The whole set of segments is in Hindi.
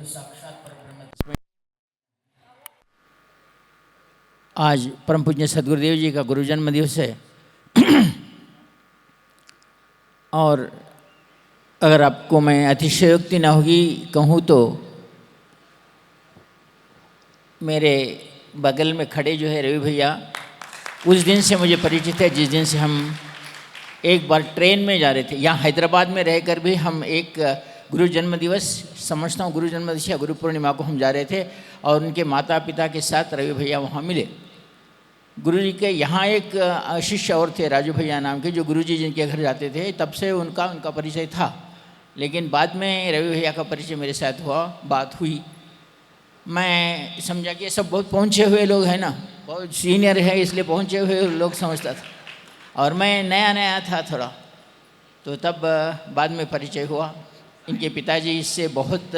साक्षात परब्रह्म। आज परम पूज्य सदगुरुदेव जी का गुरु जन्म दिवस है और अगर आपको मैं अतिशयोक्ति ना होगी कहूँ तो मेरे बगल में खड़े जो है रवि भैया उस दिन से मुझे परिचित है जिस दिन से हम एक बार ट्रेन में जा रहे थे। यहाँ हैदराबाद में रहकर भी हम एक गुरु जन्म दिवस समझता हूँ, गुरु जन्म दिवस या गुरु पूर्णिमा को हम जा रहे थे और उनके माता पिता के साथ रवि भैया वहाँ मिले। गुरु जी के यहाँ एक शिष्य और थे राजू भैया नाम के, जो गुरु जी जिनके घर जाते थे, तब से उनका परिचय था। लेकिन बाद में रवि भैया का परिचय मेरे साथ हुआ, बात हुई। मैं समझा कि ये सब बहुत पहुँचे हुए लोग हैं ना, बहुत सीनियर है इसलिए पहुँचे हुए लोग समझता था, और मैं नया नया था थोड़ा, तो तब बाद में परिचय हुआ। इनके पिताजी इससे बहुत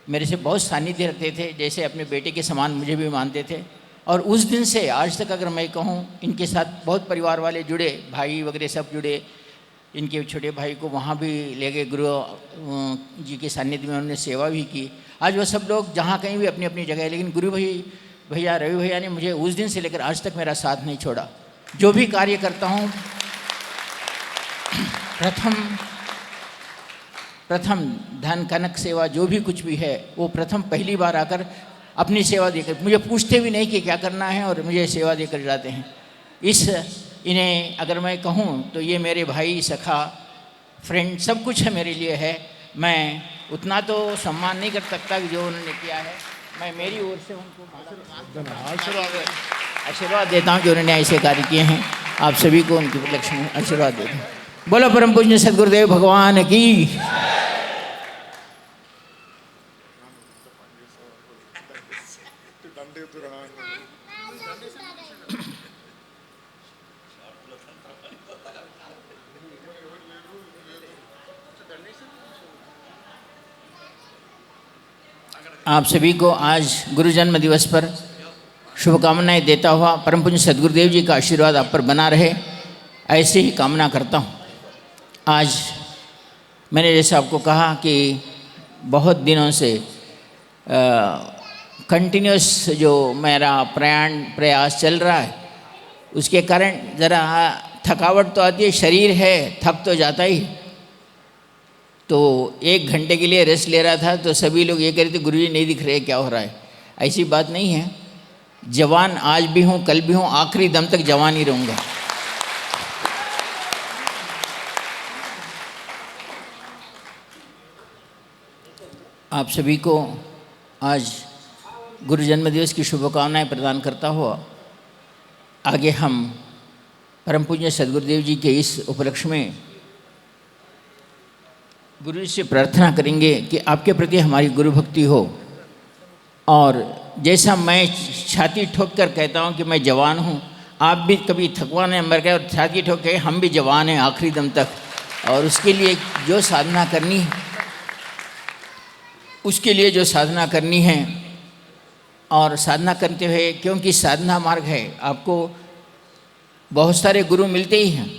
मेरे से बहुत सानिध्य रखते थे, जैसे अपने बेटे के समान मुझे भी मानते थे। और उस दिन से आज तक अगर मैं कहूँ इनके साथ बहुत परिवार वाले जुड़े, भाई वगैरह सब जुड़े। इनके छोटे भाई को वहाँ भी ले गए, गुरु जी के सानिध्य में उन्होंने सेवा भी की। आज वो सब लोग जहाँ कहीं भी अपनी अपनी जगह है, लेकिन गुरु भैया रवि भैया ने मुझे उस दिन से लेकर आज तक मेरा साथ नहीं छोड़ा। जो भी कार्य करता हूँ प्रथम धन कनक सेवा जो भी कुछ भी है वो प्रथम पहली बार आकर अपनी सेवा देकर, मुझे पूछते भी नहीं कि क्या करना है, और मुझे सेवा देकर जाते हैं। इन्हें अगर मैं कहूँ तो ये मेरे भाई, सखा, फ्रेंड सब कुछ है मेरे लिए है। मैं उतना तो सम्मान नहीं कर सकता जो उन्होंने किया है। मैं मेरी ओर से उनको आशीर्वाद देता हूँ कि उन्होंने ऐसे कार्य किए हैं। आप सभी को उनके उपलक्ष्य में आशीर्वाद देता हूँ। बोलो परम पूज्य सदगुरुदेव भगवान की। आप सभी को आज गुरु जन्म दिवस पर शुभकामनाएं देता हुआ परम पूज्य सदगुरुदेव जी का आशीर्वाद आप पर बना रहे, ऐसे ही कामना करता हूँ। आज मैंने जैसे आपको कहा कि बहुत दिनों से कंटिन्यूस जो मेरा प्रयास चल रहा है, उसके कारण ज़रा थकावट तो आती है, शरीर है थक तो जाता ही। तो 1 घंटे के लिए रेस्ट ले रहा था तो सभी लोग ये कह रहे थे गुरुजी नहीं दिख रहे, क्या हो रहा है। ऐसी बात नहीं है, जवान आज भी हूँ, कल भी हूँ, आखिरी दम तक जवान ही रहूँगा। आप सभी को आज गुरु जन्म दिवस की शुभकामनाएं प्रदान करता हुआ आगे हम परम पूज्य सदगुरुदेव जी के इस उपलक्ष्य में गुरु जी से प्रार्थना करेंगे कि आपके प्रति हमारी गुरु भक्ति हो। और जैसा मैं छाती ठोक कर कहता हूँ कि मैं जवान हूँ, आप भी कभी थकवाने मर गए और छाती ठोक के हम भी जवान हैं आखिरी दम तक। और उसके लिए जो साधना करनी है और साधना करते हुए, क्योंकि साधना मार्ग है, आपको बहुत सारे गुरु मिलते ही हैं।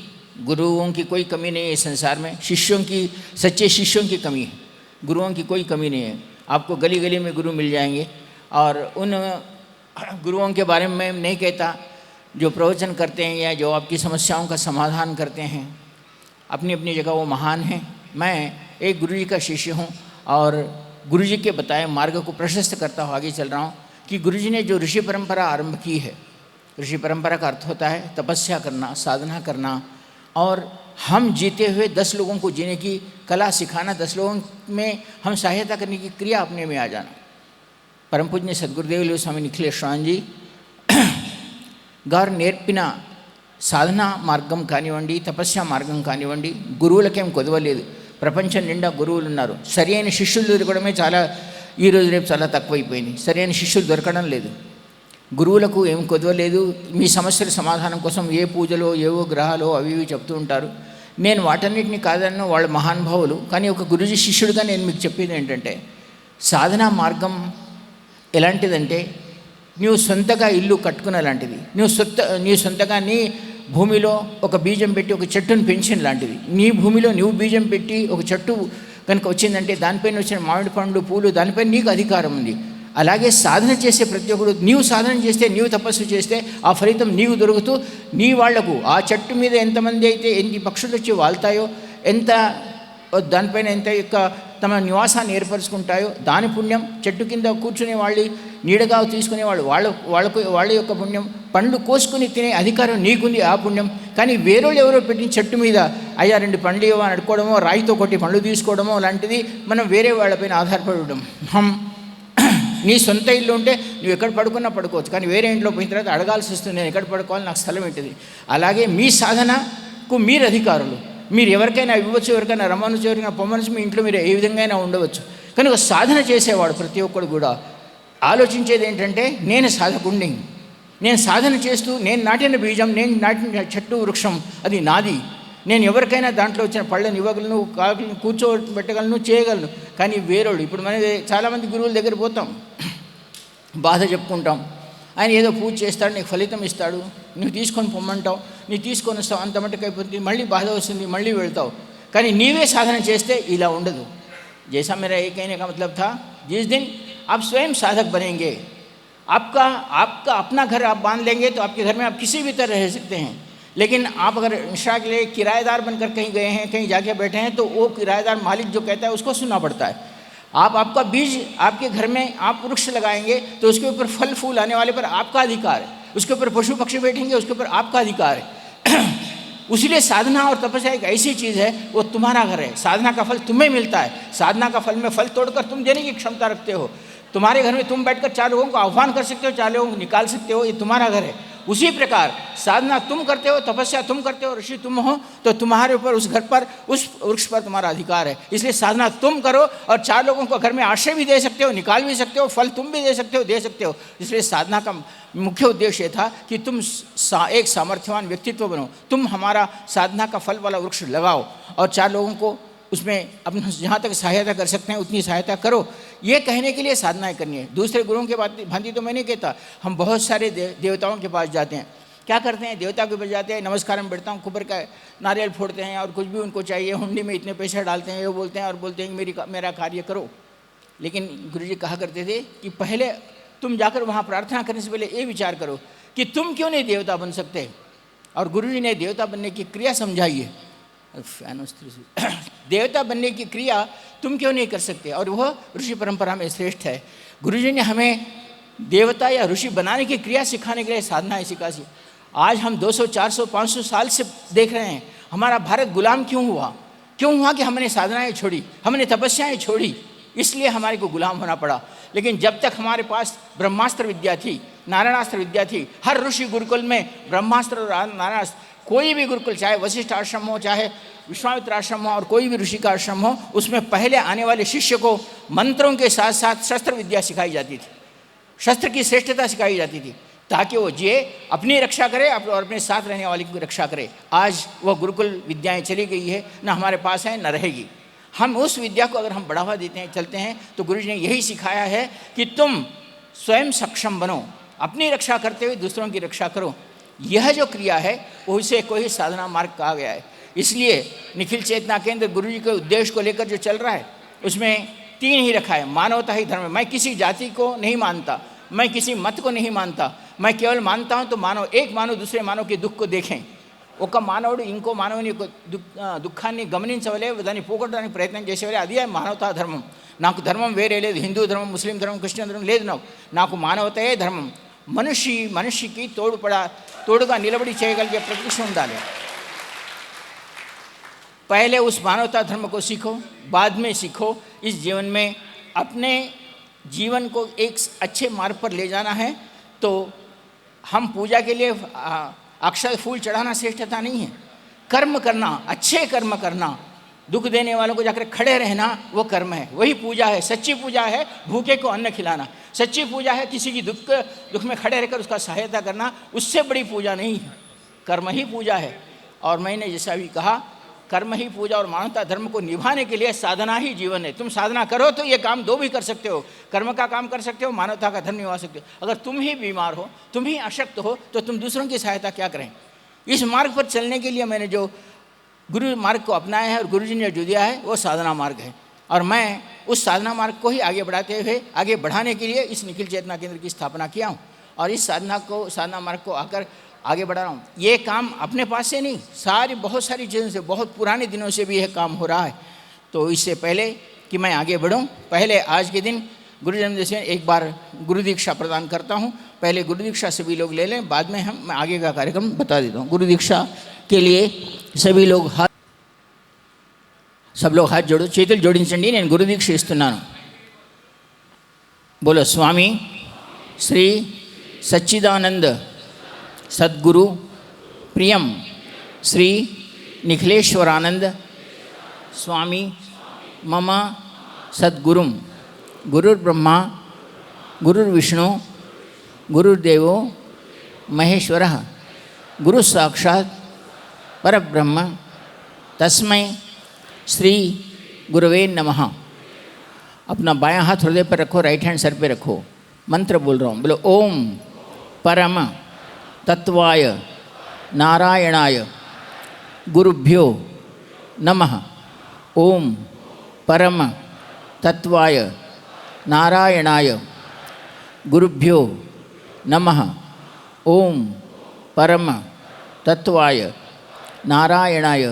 गुरुओं की कोई कमी नहीं है संसार में, सच्चे शिष्यों की कमी है, गुरुओं की कोई कमी नहीं है। आपको गली गली में गुरु मिल जाएंगे। और उन गुरुओं के बारे में मैं नहीं कहता जो प्रवचन करते हैं या जो आपकी समस्याओं का समाधान करते हैं, अपनी अपनी जगह वो महान हैं। मैं एक गुरु जी का शिष्य हूँ और गुरु जी के बताए मार्ग को प्रशस्त करता हुआ आगे चल रहा हूँ कि गुरु जी ने जो ऋषि परंपरा आरंभ की है, ऋषि परंपरा का अर्थ होता है तपस्या करना, साधना करना, और हम जीते हुए 10 लोगों को जीने की कला सिखाना, 10 लोगों में हम सहायता करने की क्रिया अपने में आ जाना। परम पूज्य सद्गुरुदेव स्वामी निखिलेश्वर जी గారు నేర్పిన సాధనా మార్గం కానివ్వండి, తపస్య మార్గం కానివ్వండి, గురువులకేం కొదవలేదు. ప్రపంచం నిండా గురువులు ఉన్నారు. సరైన శిష్యులు దొరకడమే ఈ రోజు రేపు చాలా తక్కువైపోయింది. సరైన శిష్యులు దొరకడం లేదు. గురువులకు ఏం కొదవలేదు. మీ సమస్యల సమాధానం కోసం ఏ పూజలో ఏవో గ్రహాలు అవి ఇవి చెప్తూ ఉంటారు. నేను వాటన్నిటిని కాదన్న వాళ్ళ మహానుభావులు. కానీ ఒక గురుజీ శిష్యుడిగా నేను మీకు చెప్పేది ఏంటంటే, సాధనా మార్గం ఎలాంటిదంటే నువ్వు సొంతగా ఇల్లు కట్టుకున్న లాంటిది. నీ సొంతగా నీ భూమిలో ఒక బీజం పెట్టి ఒక చెట్టును పెంచిన లాంటిది. నీ భూమిలో నువ్వు బీజం పెట్టి ఒక చెట్టు కనుక వచ్చిందంటే దానిపైన వచ్చిన మామిడి పండ్లు పూలు దానిపైన నీకు అధికారం ఉంది. అలాగే సాధన చేసే ప్రతి ఒక్కడు నీవు సాధన చేస్తే, నీవు తపస్సు చేస్తే ఆ ఫలితం నీవు దొరుకుతూ నీ వాళ్లకు ఆ చెట్టు మీద ఎంతమంది అయితే ఎన్ని పక్షులు వచ్చి వాళ్తాయో, ఎంత దానిపైన ఎంత యొక్క తమ నివాసాన్ని ఏర్పరచుకుంటాయో దాని పుణ్యం, చెట్టు కింద కూర్చునే వాళ్ళు నీడగా తీసుకునే వాళ్ళ యొక్క పుణ్యం, పండ్లు కోసుకుని తినే అధికారం నీకుంది ఆ పుణ్యం. కానీ వేరేళ్ళు ఎవరో పెట్టిన చెట్టు మీద అయ్యా 2 పండ్లు ఇవ్వ అని అడుకోవడమో, రాయితో కొట్టి పండ్లు తీసుకోవడమో లాంటిది మనం వేరే వాళ్ళపైన ఆధారపడి ఉండడం. నీ సొంత ఇల్లు ఉంటే నువ్వు ఎక్కడ పడుకున్నా పడుకోవచ్చు, కానీ వేరే ఇంట్లో పోయిన తర్వాత అడగాల్సి వస్తుంది, నేను ఎక్కడ పడుకోవాలి, నాకు స్థలం ఏంటిది. అలాగే మీ సాధనకు మీరు అధికారులు. మీరు ఎవరికైనా ఇవ్వచ్చు, ఎవరికైనా రమ్మనొచ్చు, ఎవరికైనా పొమ్మనొచ్చు, మీ ఇంట్లో మీరు ఏ విధంగా ఉండవచ్చు. కనుక సాధన చేసేవాడు ప్రతి ఒక్కడు కూడా ఆలోచించేది ఏంటంటే, నేను సాధకుణ్ణి, నేను సాధన చేస్తూ నేను నాటిన బీజం, నేను నాటిన చెట్టు వృక్షం అది నాది. నేను ఎవరికైనా దాంట్లో వచ్చిన పళ్ళని ఇవ్వగలను, కాకులను కూర్చోబెట్టగలను, చేయగలను. కానీ వేరోడు ఇప్పుడు మన చాలామంది గురువుల దగ్గర పోతాం, బాధ చెప్పుకుంటాం, ఆయన ఏదో పూజ చేస్తాడు, నీకు ఫలితం ఇస్తాడు, నువ్వు తీసుకొని పొమ్మంటావు, నీవు తీసుకొని వస్తావు, అంత మట్టుకు అయిపోతుంది, మళ్ళీ బాధ వస్తుంది, మళ్ళీ వెళ్తావు. కానీ నీవే సాధన చేస్తే ఇలా ఉండదు. जैसा मेरा ये कहने का मतलब था, जिस दिन आप स्वयं साधक बनेंगे, आपका अपना घर आप बांध लेंगे तो आपके घर में आप किसी भी तरह रह सकते हैं. लेकिन आप अगर इंशा के लिए किराएदार बनकर कहीं गए हैं, कहीं जाके बैठे हैं, तो वो किराएदार मालिक जो कहता है उसको सुनना पड़ता है. आपका बीज आपके घर में आप वृक्ष लगाएंगे तो उसके ऊपर फल फूल आने वाले पर आपका अधिकार है, उसके ऊपर पशु पक्षी बैठेंगे उसके ऊपर आपका अधिकार है. उसीलिए साधना और तपस्या एक ऐसी चीज़ है, वो तुम्हारा घर है. साधना का फल तुम्हें मिलता है. साधना का फल में फल तोड़कर तुम देने की क्षमता रखते हो. तुम्हारे घर में तुम बैठकर 4 लोगों को आह्वान कर सकते हो, 4 लोगों को निकाल सकते हो, ये तुम्हारा घर है. उसी प्रकार साधना तुम करते हो, तपस्या तुम करते हो, ऋषि तुम हो, तो तुम्हारे ऊपर उस घर पर, उस वृक्ष पर तुम्हारा अधिकार है. इसलिए साधना तुम करो और 4 लोगों को घर में आश्रय भी दे सकते हो, निकाल भी सकते हो, फल तुम भी दे सकते हो. इसलिए साधना का मुख्य उद्देश्य था कि तुम एक सामर्थ्यवान व्यक्तित्व बनो. तुम हमारा साधना का फल वाला वृक्ष लगाओ और 4 लोगों को उसमें अपना जहाँ तक सहायता कर सकते हैं उतनी सहायता करो. ये कहने के लिए साधनाएं करनी है. दूसरे गुरुओं के भांति तो मैं नहीं कहता. हम बहुत सारे देवताओं के पास जाते हैं, क्या करते हैं, देवता के पास जाते हैं, नमस्कार में बैठता हूँ, कुबर का नारियल फोड़ते हैं और कुछ भी उनको चाहिए, हुंडी में इतने पैसे डालते हैं, वो बोलते हैं और बोलते हैं मेरा कार्य करो. लेकिन गुरुजी कहा करते थे कि पहले तुम जाकर वहाँ प्रार्थना करने से पहले ये विचार करो कि तुम क्यों नहीं देवता बन सकते. और गुरुजी ने देवता बनने की क्रिया समझाई है. देवता बनने की क्रिया तुम क्यों नहीं कर सकते, और वह ऋषि परंपरा में श्रेष्ठ है. गुरुजी ने हमें देवता या ऋषि बनाने की क्रिया सिखाने के लिए साधनाएं सिखाई. आज हम 200, 400, 500 साल से देख रहे हैं हमारा भारत गुलाम क्यों हुआ कि हमने साधनाएं छोड़ी, हमने तपस्याएं छोड़ी, इसलिए हमारे को गुलाम होना पड़ा. लेकिन जब तक हमारे पास ब्रह्मास्त्र विद्या थी, नारायणास्त्र विद्या थी, हर ऋषि गुरुकुल में ब्रह्मास्त्र और नारायणास्त्र, कोई भी गुरुकुल चाहे वशिष्ठ आश्रम हो, चाहे विश्वामित्र आश्रम हो, और कोई भी ऋषि का आश्रम हो, उसमें पहले आने वाले शिष्य को मंत्रों के साथ साथ शस्त्र विद्या सिखाई जाती थी, शस्त्र की श्रेष्ठता सिखाई जाती थी, ताकि वो जिए, अपनी रक्षा करे और अपने साथ रहने वाले की रक्षा करे. आज वह गुरुकुल विद्याएं चली गई है, न हमारे पास है न रहेगी. हम उस विद्या को अगर हम बढ़ावा देते हैं, चलते हैं, तो गुरुजी ने यही सिखाया है कि तुम स्वयं सक्षम बनो, अपनी रक्षा करते हुए दूसरों की रक्षा करो. यह जो क्रिया है उसे कोई साधना मार्ग कहा गया है. इसलिए निखिल चेतना केंद्र गुरुजी के उद्देश्य को लेकर जो चल रहा है उसमें 3 ही रखा है. मानवता ही धर्म है. मैं किसी जाति को नहीं मानता, मैं किसी मत को नहीं मानता, मैं केवल मानता हूँ तो एक मानव दूसरे मानव के दुख को देखें. ఒక మానవుడు ఇంకో మానవుని యొక్క దుఃఖాన్ని గమనించవలే, దాన్ని పోగొట్టడానికి ప్రయత్నం చేసేవలే. అది మానవతా ధర్మం. నాకు ధర్మం వేరే లేదు, హిందూ ధర్మం, ముస్లిం ధర్మం, క్రిస్టియన్ ధర్మం లేదు. నాకు మానవతయే ధర్మం. మనిషికి తోడుగా నిలబడి చేయగలిగే ప్రతిష్ట ఉండాలి. पहले उस मानवता धर्म को सीखो, बाद में सीखो इस जीवन में अपने जीवन को एक अच्छे मार्ग पर ले जाना है. तो हम पूजा के लिए अक्षय फूल चढ़ाना श्रेष्ठता नहीं है. कर्म करना, अच्छे कर्म करना, दुख देने वालों को जाकर खड़े रहना, वो कर्म है, वही पूजा है. सच्ची पूजा है भूखे को अन्न खिलाना. सच्ची पूजा है किसी की दुख में खड़े रहकर उसका सहायता करना. उससे बड़ी पूजा नहीं है, कर्म ही पूजा है. और मैंने जैसा भी कहा, कर्म ही पूजा और मानवता धर्म को निभाने के लिए साधना ही जीवन है. तुम साधना करो तो ये काम 2 भी कर सकते हो. कर्म का काम कर सकते हो, मानवता का धर्म निभा सकते हो. अगर तुम ही बीमार हो, तुम ही अशक्त हो, तो तुम दूसरों की सहायता क्या करें. इस मार्ग पर चलने के लिए मैंने जो गुरु मार्ग को अपनाया है और गुरुजी ने जो दिया है वो साधना मार्ग है. और मैं उस साधना मार्ग को ही आगे बढ़ाते हुए आगे बढ़ाने के लिए इस निखिल चेतना केंद्र की स्थापना किया हूँ और इस साधना मार्ग को आकर आगे बढ़ा रहा हूँ। ये काम अपने पास से नहीं, बहुत सारी चीज़ों से, बहुत पुराने दिनों से भी यह काम हो रहा है। तो इससे पहले कि मैं आगे बढ़ूँ, पहले आज के दिन गुरु जन्मदिन से एक बार गुरु दीक्षा प्रदान करता हूँ। पहले गुरु दीक्षा सभी लोग ले लें, बाद में मैं आगे का कार्यक्रम बता देता हूँ। गुरु दीक्षा के लिए सभी लोग सब लोग हाथ जोड़ो, చేతులు జోడించండి। నేను గురు దీక్ష ఇస్తున్నాను। बोलो स्वामी श्री सच्चिदानंद सद्गुरु प्रियम श्री निखिलेश्वरानंद स्वामी मम सद्गुरुम गुरुर्ब्रह्मा गुरुर्विष्णु गुरुर्देवो महेश्वरः गुरु साक्षात् परब्रह्म तस्मै श्री गुरवे नमः। अपना बायां हाथ हृदय पर रखो, राइट हैंड सर पे रखो। मंत्र बोल रहा हूँ, बोलो ओम परम तत्वाय नारायणाय गुरुभ्यो नमः। ओम परम तत्वाय नारायणाय गुरुभ्यो नमः। ओम परम तत्वाय नारायणाय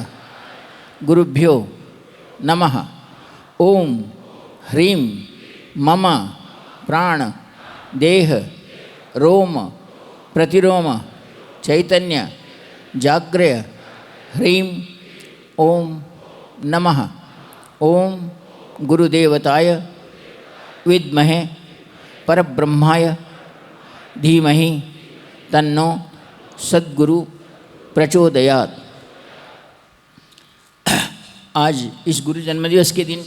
गुरुभ्यो नमः। ओम ह्रीं मम प्राण देह रोम प्रतिरोम चैतन्य जाग्रय ह्रीं ओम नमः। ओम गुरुदेवताय विद्महे परब्रह्माय धीमहि तन्नो सद्गुरु प्रचोदयात्। आज इस गुरु जन्मदिवस के दिन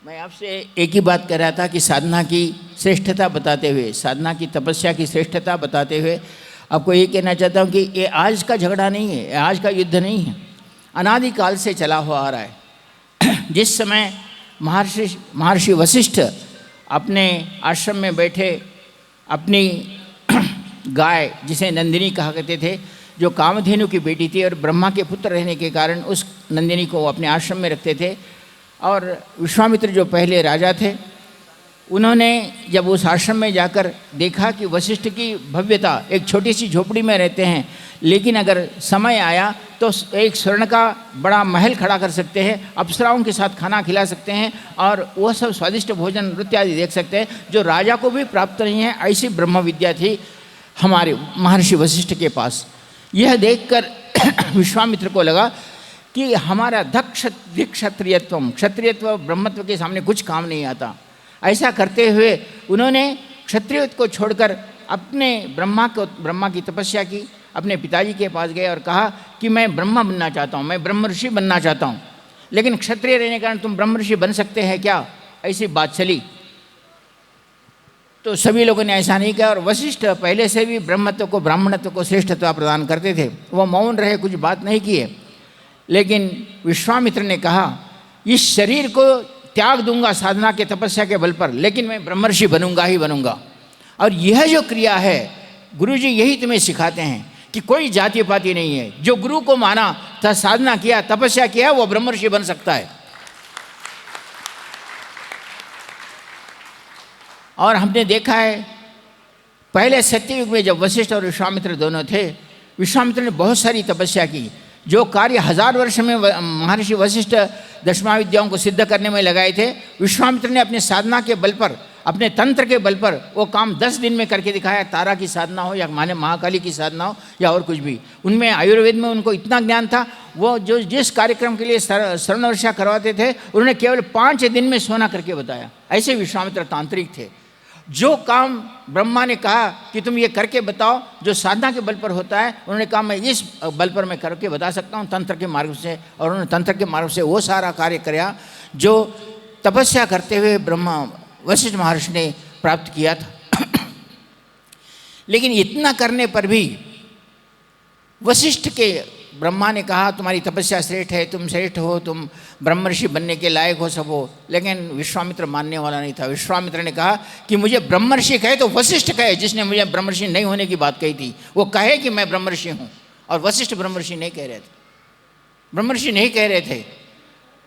मैं आपसे एक ही बात कह रहा था कि साधना की श्रेष्ठता बताते हुए, साधना की तपस्या की श्रेष्ठता बताते हुए आपको ये कहना चाहता हूँ कि ये आज का झगड़ा नहीं है, आज का युद्ध नहीं है, अनादिकाल से चला हुआ आ रहा है। जिस समय महर्षि वशिष्ठ अपने आश्रम में बैठे अपनी गाय, जिसे नंदिनी कहा करते थे, जो कामधेनु की बेटी थी और ब्रह्मा के पुत्र रहने के कारण उस नंदिनी को अपने आश्रम में रखते थे, और विश्वामित्र जो पहले राजा थे, उन्होंने जब उस आश्रम में जाकर देखा कि वशिष्ठ की भव्यता, एक छोटी सी झोपड़ी में रहते हैं, लेकिन अगर समय आया तो एक स्वर्ण का बड़ा महल खड़ा कर सकते हैं, अप्सराओं के साथ खाना खिला सकते हैं और वह सब स्वादिष्ट भोजन नृत्य आदि देख सकते हैं जो राजा को भी प्राप्त नहीं है। ऐसी ब्रह्म विद्या थी हमारे महर्षि वशिष्ठ के पास। यह देखकर विश्वामित्र को लगा कि हमारा क्षत्रियत्व, क्षत्रियत्व ब्रह्मत्व के सामने कुछ काम नहीं आता। ऐसा करते हुए उन्होंने क्षत्रियत्व को छोड़कर अपने ब्रह्मा की तपस्या की, अपने पिताजी के पास गए और कहा कि मैं ब्रह्मा बनना चाहता हूँ, मैं ब्रह्म ऋषि बनना चाहता हूँ, लेकिन क्षत्रिय रहने के कारण तुम ब्रह्म ऋषि बन सकते हैं क्या? ऐसी बात चली। तो सभी लोगों ने ऐसा नहीं किया और वशिष्ठ पहले से भी ब्रह्मत्व को, ब्राह्मणत्व को श्रेष्ठत्व प्रदान करते थे। वह मौन रहे, कुछ बात नहीं किए। लेकिन विश्वामित्र ने कहा इस शरीर को त्याग दूंगा साधना के तपस्या के बल पर, लेकिन मैं ब्रह्मर्षि बनूंगा ही बनूंगा। और यह जो क्रिया है, गुरुजी यही तुम्हें सिखाते हैं कि कोई जाति पाति नहीं है। जो गुरु को माना, साधना किया, तपस्या किया, वो ब्रह्मर्षि बन सकता है। और हमने देखा है पहले सत्ययुग में जब वशिष्ठ और विश्वामित्र दोनों थे, विश्वामित्र ने बहुत सारी तपस्या की। जो कार्य 1000 वर्ष में महर्षि वशिष्ठ दशमा विद्याओं को सिद्ध करने में लगाए थे, विश्वामित्र ने अपने साधना के बल पर, अपने तंत्र के बल पर वो काम 10 दिन में करके दिखाया। तारा की साधना हो या माने महाकाली की साधना हो या और कुछ भी, उनमें आयुर्वेद में उनको इतना ज्ञान था। वो जो जिस कार्यक्रम के लिए शरण वर्षा करवाते थे, उन्होंने केवल 5 दिन में सोना करके बताया। ऐसे विश्वामित्र तांत्रिक थे। जो काम ब्रह्मा ने कहा कि तुम ये करके बताओ, जो साधना के बल पर होता है, उन्होंने कहा मैं इस बल पर मैं करके बता सकता हूँ तंत्र के मार्ग से। और उन्होंने तंत्र के मार्ग से वो सारा कार्य किया जो तपस्या करते हुए ब्रह्मा वशिष्ठ महर्षि ने प्राप्त किया था। लेकिन इतना करने पर भी वशिष्ठ के ब्रह्मा ने कहा तुम्हारी तपस्या श्रेष्ठ है, तुम श्रेष्ठ हो, तुम ब्रह्मर्षि बनने के लायक हो, सब हो। लेकिन विश्वामित्र मानने वाला नहीं था। विश्वामित्र ने कहा कि मुझे ब्रह्मर्षि कहे तो वशिष्ठ कहे, जिसने मुझे ब्रह्मर्षि नहीं होने की बात कही थी, वो कहे कि मैं ब्रह्मर्षि हूँ। और वशिष्ठ ब्रह्मर्षि नहीं कह रहे थे, ब्रह्मर्षि नहीं कह रहे थे।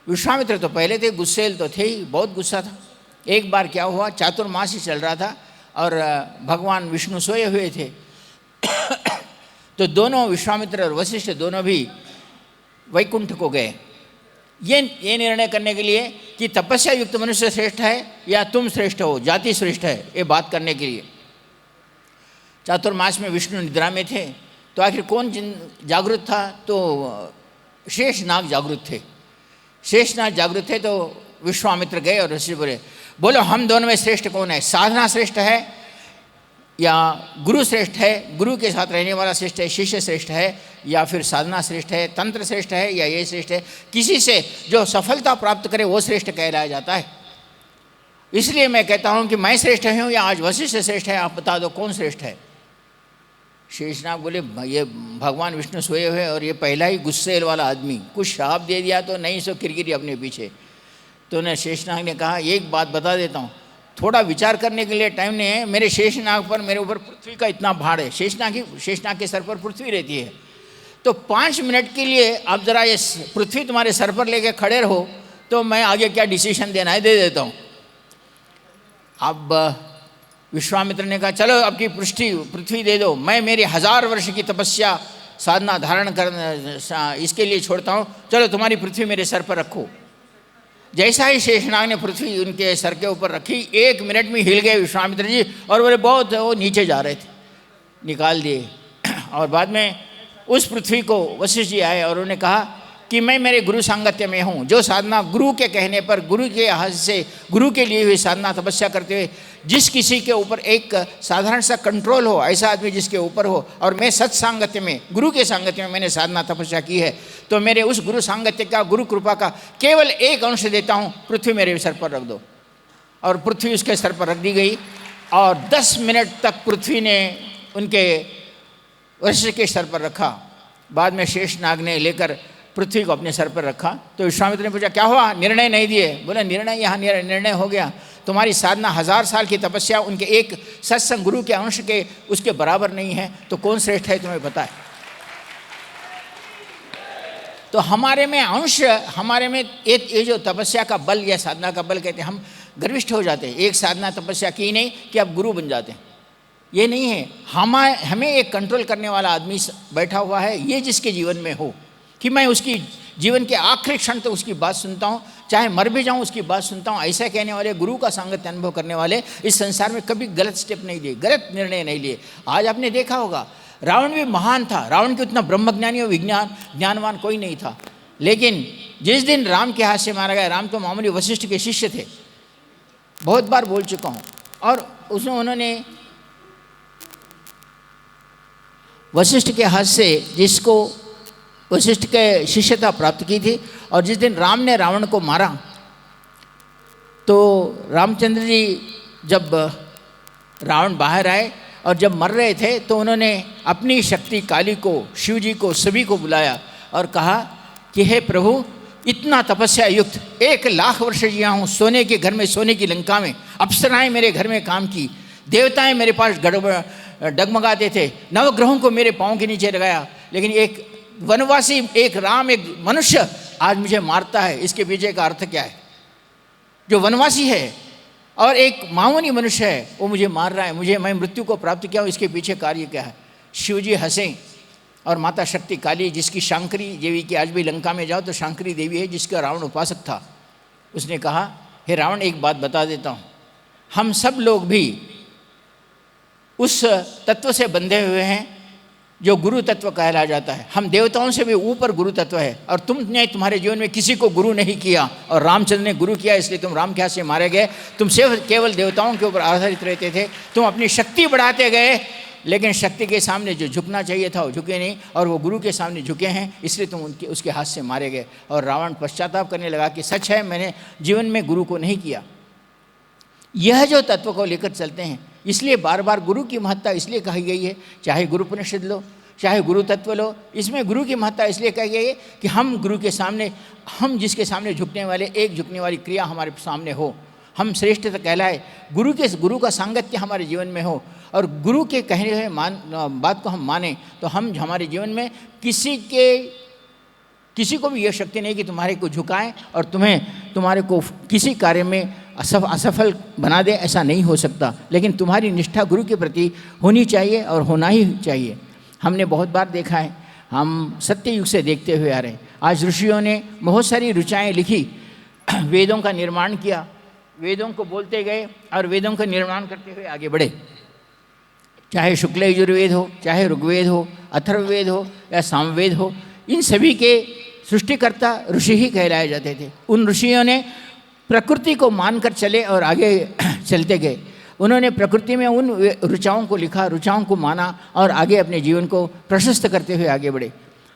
विश्वामित्र तो पहले थे, गुस्सेल तो थे ही, बहुत गुस्सा था। एक बार क्या हुआ, चातुर्मासी चल रहा था और भगवान विष्णु सोए हुए थे तो दोनों, विश्वामित्र और वशिष्ठ दोनों भी वैकुंठ को गए ये निर्णय करने के लिए कि तपस्या युक्त मनुष्य श्रेष्ठ है या तुम श्रेष्ठ हो, जाति श्रेष्ठ है, ये बात करने के लिए। चातुर्मास में विष्णु निद्रा में थे, तो आखिर कौन जागृत था? तो शेषनाग जागृत थे। शेषनाग जागृत थे तो विश्वामित्र गए और ऋषि बोले, बोलो हम दोनों में श्रेष्ठ कौन है? साधना श्रेष्ठ है या गुरु श्रेष्ठ है, गुरु के साथ रहने वाला श्रेष्ठ है, शिष्य श्रेष्ठ है, या फिर साधना श्रेष्ठ है, तंत्र श्रेष्ठ है, या ये श्रेष्ठ है? किसी से जो सफलता प्राप्त करे वो श्रेष्ठ कहलाया जाता है। इसलिए मैं कहता हूँ कि मैं श्रेष्ठ हूँ या आज वशिष्ठ श्रेष्ठ है, आप बता दो कौन श्रेष्ठ है? शेषनाग बोले, ये भगवान विष्णु सोए हुए और ये पहला ही गुस्सेल वाला आदमी, कुछ श्राप दे दिया तो नहीं सो किरकिरी अपने पीछे। तो ने शेषनाग ने कहा, एक बात बता देता हूँ, थोड़ा विचार करने के लिए टाइम नहीं है। मेरे शेषनाग पर, मेरे ऊपर पृथ्वी का इतना भार है, शेषनाग के सर पर पृथ्वी रहती है, तो 5 मिनट के लिए आप ज़रा ये पृथ्वी तुम्हारे सर पर लेके खड़े रहो तो मैं आगे क्या डिसीजन देना है दे देता हूँ। अब विश्वामित्र ने कहा, चलो आपकी पृथ्वी दे दो, मैं मेरी 1000 वर्ष की तपस्या साधना धारण कर इसके लिए छोड़ता हूँ, चलो तुम्हारी पृथ्वी मेरे सर पर रखो। जैसा ही शेषनाग ने पृथ्वी उनके सर के ऊपर रखी, 1 मिनट में हिल गए विश्वामित्र जी और बोले बहुत वो नीचे जा रहे थे, निकाल दिए। और बाद में उस पृथ्वी को वशिष्ठ जी आए और उन्होंने कहा कि मैं मेरे गुरु सांगत्य में हूँ, जो साधना गुरु के कहने पर, गुरु के हाथ से, गुरु के लिए हुई साधना तपस्या करते हुए जिस किसी के ऊपर एक साधारण सा कंट्रोल हो, ऐसा आदमी जिसके ऊपर हो, और मैं सत्सांगत्य में, गुरु के सांगत्य में मैंने साधना तपस्या की है, तो मेरे उस गुरु सांगत्य का, गुरु कृपा का केवल एक अंश देता हूँ, पृथ्वी मेरे सर पर रख दो। और पृथ्वी उसके सर पर रख दी गई और 10 मिनट तक पृथ्वी ने उनके वशिष्ठ के सर पर रखा। बाद में शेषनाग ने लेकर पृथ्वी को अपने सर पर रखा। तो विश्वामित्र ने पूछा, क्या हुआ, निर्णय नहीं दिए? बोले, निर्णय यहाँ निर्णय हो गया, तुम्हारी साधना 1000 साल की तपस्या उनके एक सत्संग गुरु के अंश के उसके बराबर नहीं है, तो कौन श्रेष्ठ है तुम्हें पता है? तो हमारे में अंश, हमारे में ये जो तपस्या का बल या साधना का बल कहते हैं, हम गर्विष्ठ हो जाते हैं। एक साधना तपस्या की नहीं कि आप गुरु बन जाते हैं, ये नहीं है। हमें एक कंट्रोल करने वाला आदमी बैठा हुआ है, ये जिसके जीवन में हो कि मैं उसकी जीवन के आखिरी क्षण तो उसकी बात सुनता हूँ, चाहे मर भी जाऊँ उसकी बात सुनता हूँ, ऐसा कहने वाले, गुरु का सांगत्य अनुभव करने वाले इस संसार में कभी गलत स्टेप नहीं लिए, गलत निर्णय नहीं लिए। आज आपने देखा होगा, रावण भी महान था, रावण के उतना ब्रह्मज्ञानी और ज्ञानवान कोई नहीं था, लेकिन जिस दिन राम के हाथ से मारा गया, राम तो मामूली वशिष्ठ के शिष्य थे, बहुत बार बोल चुका हूँ, और उसमें उन्होंने वशिष्ठ के हाथ से जिसको वशिष्ठ के शिष्यता प्राप्त की थी, और जिस दिन राम ने रावण को मारा तो रामचंद्र जी जब रावण बाहर आए और जब मर रहे थे तो उन्होंने अपनी शक्ति काली को, शिव जी को, सभी को बुलाया और कहा कि हे प्रभु, इतना तपस्या युक्त 1,00,000 वर्ष जिया हूँ, सोने के घर में, सोने की लंका में, अप्सराएं मेरे घर में काम की, देवताएं मेरे पास डगमगाते थे, नवग्रहों को मेरे पाँव के नीचे लगाया, लेकिन एक वनवासी, एक राम, एक मनुष्य आज मुझे मारता है, इसके पीछे का अर्थ क्या है? जो वनवासी है और एक मामूली मनुष्य है वो मुझे मार रहा है, मैं मृत्यु को प्राप्त किया हूँ, इसके पीछे कार्य क्या है? शिव जी हंसे और माता शक्ति काली, जिसकी शांकरी देवी की, आज भी लंका में जाओ तो शांकरी देवी है जिसका रावण उपासक था, उसने कहा, हे रावण, एक बात बता देता हूँ, हम सब लोग भी उस तत्व से बंधे हुए हैं जो गुरु तत्व कहला जाता है। हम देवताओं से भी ऊपर गुरु तत्व है, और तुमने तुम्हारे जीवन में किसी को गुरु नहीं किया, और रामचंद्र ने गुरु किया, इसलिए तुम राम के हाथ से मारे गए। तुम सिर्फ केवल देवताओं के ऊपर आधारित रहते थे, तुम अपनी शक्ति बढ़ाते गए, लेकिन शक्ति के सामने जो झुकना चाहिए था वो झुके नहीं, और वो गुरु के सामने झुके हैं, इसलिए तुम उसके हाथ से मारे गए। और रावण पश्चाताप करने लगा कि सच है, मैंने जीवन में गुरु को नहीं किया। यह जो तत्व को लेकर चलते हैं, इसलिए बार बार गुरु की महत्ता इसलिए कही गई है, चाहे गुरु उपनिषद लो, चाहे गुरु तत्व लो, इसमें गुरु की महत्ता इसलिए कही गई है कि हम गुरु के सामने, हम जिसके सामने झुकने वाले, एक झुकने वाली क्रिया हमारे सामने हो, हम श्रेष्ठ कहलाए, गुरु का सांगत्य हमारे जीवन में हो, और गुरु के कहने हुए बात को हम माने, तो हम हमारे जीवन में किसी के किसी को भी यह शक्ति नहीं कि तुम्हारे को झुकाएं और तुम्हारे को किसी कार्य में असफल बना दे, ऐसा नहीं हो सकता। लेकिन तुम्हारी निष्ठा गुरु के प्रति होनी चाहिए और होना ही चाहिए। हमने बहुत बार देखा है, हम सत्य युग से देखते हुए आ रहे हैं। आज ऋषियों ने बहुत सारी ऋचाएँ लिखी, वेदों का निर्माण किया, वेदों को बोलते गए और वेदों का निर्माण करते हुए आगे बढ़े। चाहे शुक्ल यजुर्वेद हो, चाहे ऋग्वेद हो, अथर्ववेद हो या सामवेद हो, इन सभी के सृष्टिकर्ता ऋषि ही कहलाए जाते थे। उन ऋषियों ने प्रकृति को मानकर चले और आगे चलते गए। उन्होंने प्रकृति में उन ऋचाओं को लिखा, ऋचाओं को माना और आगे अपने जीवन को प्रशस्त करते हुए आगे बढ़े।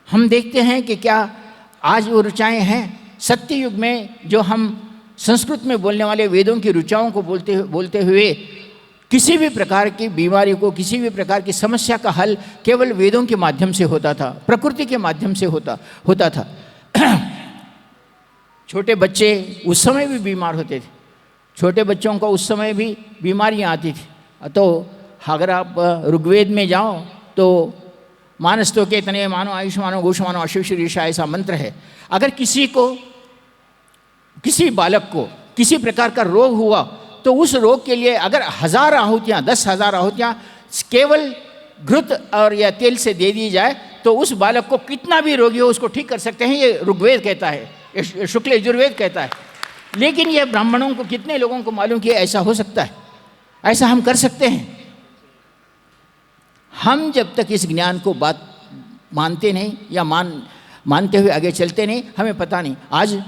हम देखते हैं कि क्या आज वो ऋचाएँ हैं? सत्य युग में जो हम संस्कृत में बोलने वाले वेदों की ऋचाओं को बोलते हुए किसी भी प्रकार की बीमारी को, किसी भी प्रकार की समस्या का हल केवल वेदों के माध्यम से होता था, प्रकृति के माध्यम से होता था। छोटे बच्चे उस समय भी बीमार होते थे, छोटे बच्चों को उस समय भी बीमारियां आती थी। तो अगर आप ऋग्वेद में जाओ तो मानस्तो के तने मानो आयुष्मानो घोषमानो अशिवशीर्षा ऐसा मंत्र है। अगर किसी बालक को किसी प्रकार का रोग हुआ तो उस रोग के लिए अगर 1000 आहुतियाँ, 10,000 आहुतियाँ केवल घृत और या तेल से दे दी जाए तो उस बालक को कितना भी रोगी हो उसको ठीक कर सकते हैं। ये ऋग्वेद कहता है, ये शुक्ल यजुर्वेद कहता है। लेकिन ये ब्राह्मणों को कितने लोगों को मालूम कि ऐसा हो सकता है, ऐसा हम कर सकते हैं? हम जब तक इस ज्ञान को बात मानते नहीं या मानते हुए आगे चलते नहीं, हमें पता नहीं। आज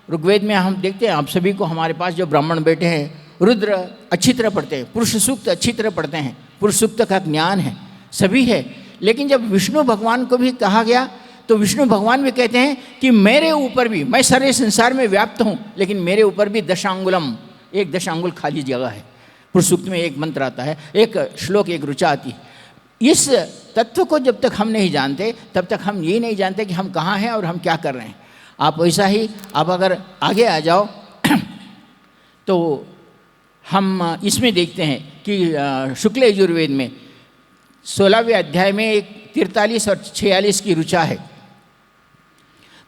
ऋग्वेद में हम देखते हैं, आप सभी को, हमारे पास जो ब्राह्मण बैठे हैं, रुद्र अच्छी तरह पढ़ते हैं, पुरुष सूक्त अच्छी तरह पढ़ते हैं, पुरुष सूक्त का ज्ञान है, सभी है। लेकिन जब विष्णु भगवान को भी कहा गया तो विष्णु भगवान भी कहते हैं कि मेरे ऊपर भी, मैं सारे संसार में व्याप्त हूँ, लेकिन मेरे ऊपर भी दशांगुलम, एक दशांगुल खाली जगह है। पुरुष सूक्त में एक मंत्र आता है, एक श्लोक, एक ऋचा आती है। इस तत्व को जब तक हम नहीं जानते तब तक हम ये नहीं जानते कि हम कहाँ हैं और हम क्या कर रहे हैं। आप वैसा ही, आप अगर आगे आ जाओ तो हम इसमें देखते हैं कि शुक्ल यजुर्वेद में 16वें अध्याय में एक 43 और 46 की ऋचा है।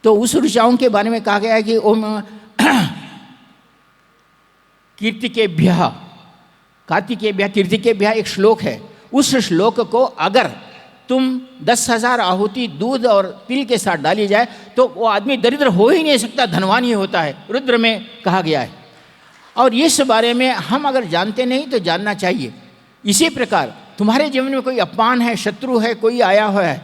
तो उस ऋचाओं के बारे में कहा गया है कि ओम कीर्तिकेभ्यः, कार्तिकेभ्यः, कीर्तिकेभ्यः एक श्लोक है। उस श्लोक को अगर तुम 10,000 आहुति दूध और तिल के साथ डाली जाए तो वो आदमी दरिद्र हो ही नहीं सकता, धनवान ही होता है, रुद्र में कहा गया है। और इस बारे में हम अगर जानते नहीं तो जानना चाहिए। इसी प्रकार तुम्हारे जीवन में कोई अपमान है, शत्रु है, कोई आया हुआ है,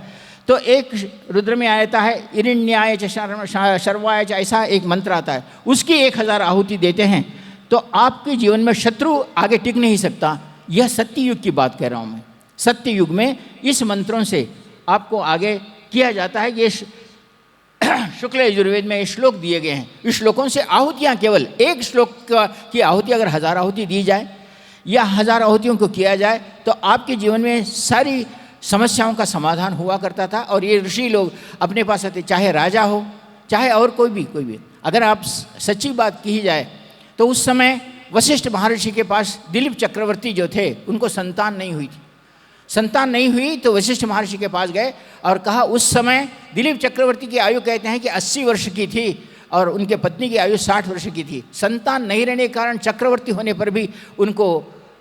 तो एक रुद्र में आता है इरिण्याय च शर्वाय च, ऐसा एक मंत्र आता है, उसकी 1000 आहुति देते हैं तो आपके जीवन में शत्रु आगे टिक नहीं सकता। यह सत्य युग की बात कह रहा हूँ मैं। सत्य युग में इस मंत्रों से आपको आगे किया जाता है। ये शुक्ल यजुर्वेद में ये श्लोक दिए गए हैं। इस श्लोकों से आहुतियाँ, केवल एक श्लोक की आहुति अगर 1000 आहुति दी जाए या 1000 आहुतियों को किया जाए तो आपके जीवन में सारी समस्याओं का समाधान हुआ करता था। और ये ऋषि लोग अपने पास आते, चाहे राजा हो चाहे और कोई भी। अगर आप सच्ची बात की जाए तो उस समय वशिष्ठ महर्षि के पास दिलीप चक्रवर्ती जो थे उनको संतान नहीं हुई थी। संतान नहीं हुई तो वशिष्ठ महर्षि के पास गए और कहा, उस समय दिलीप चक्रवर्ती की आयु कहते हैं कि 80 वर्ष की थी और उनके पत्नी की आयु 60 वर्ष की थी। संतान नहीं रहने के कारण चक्रवर्ती होने पर भी उनको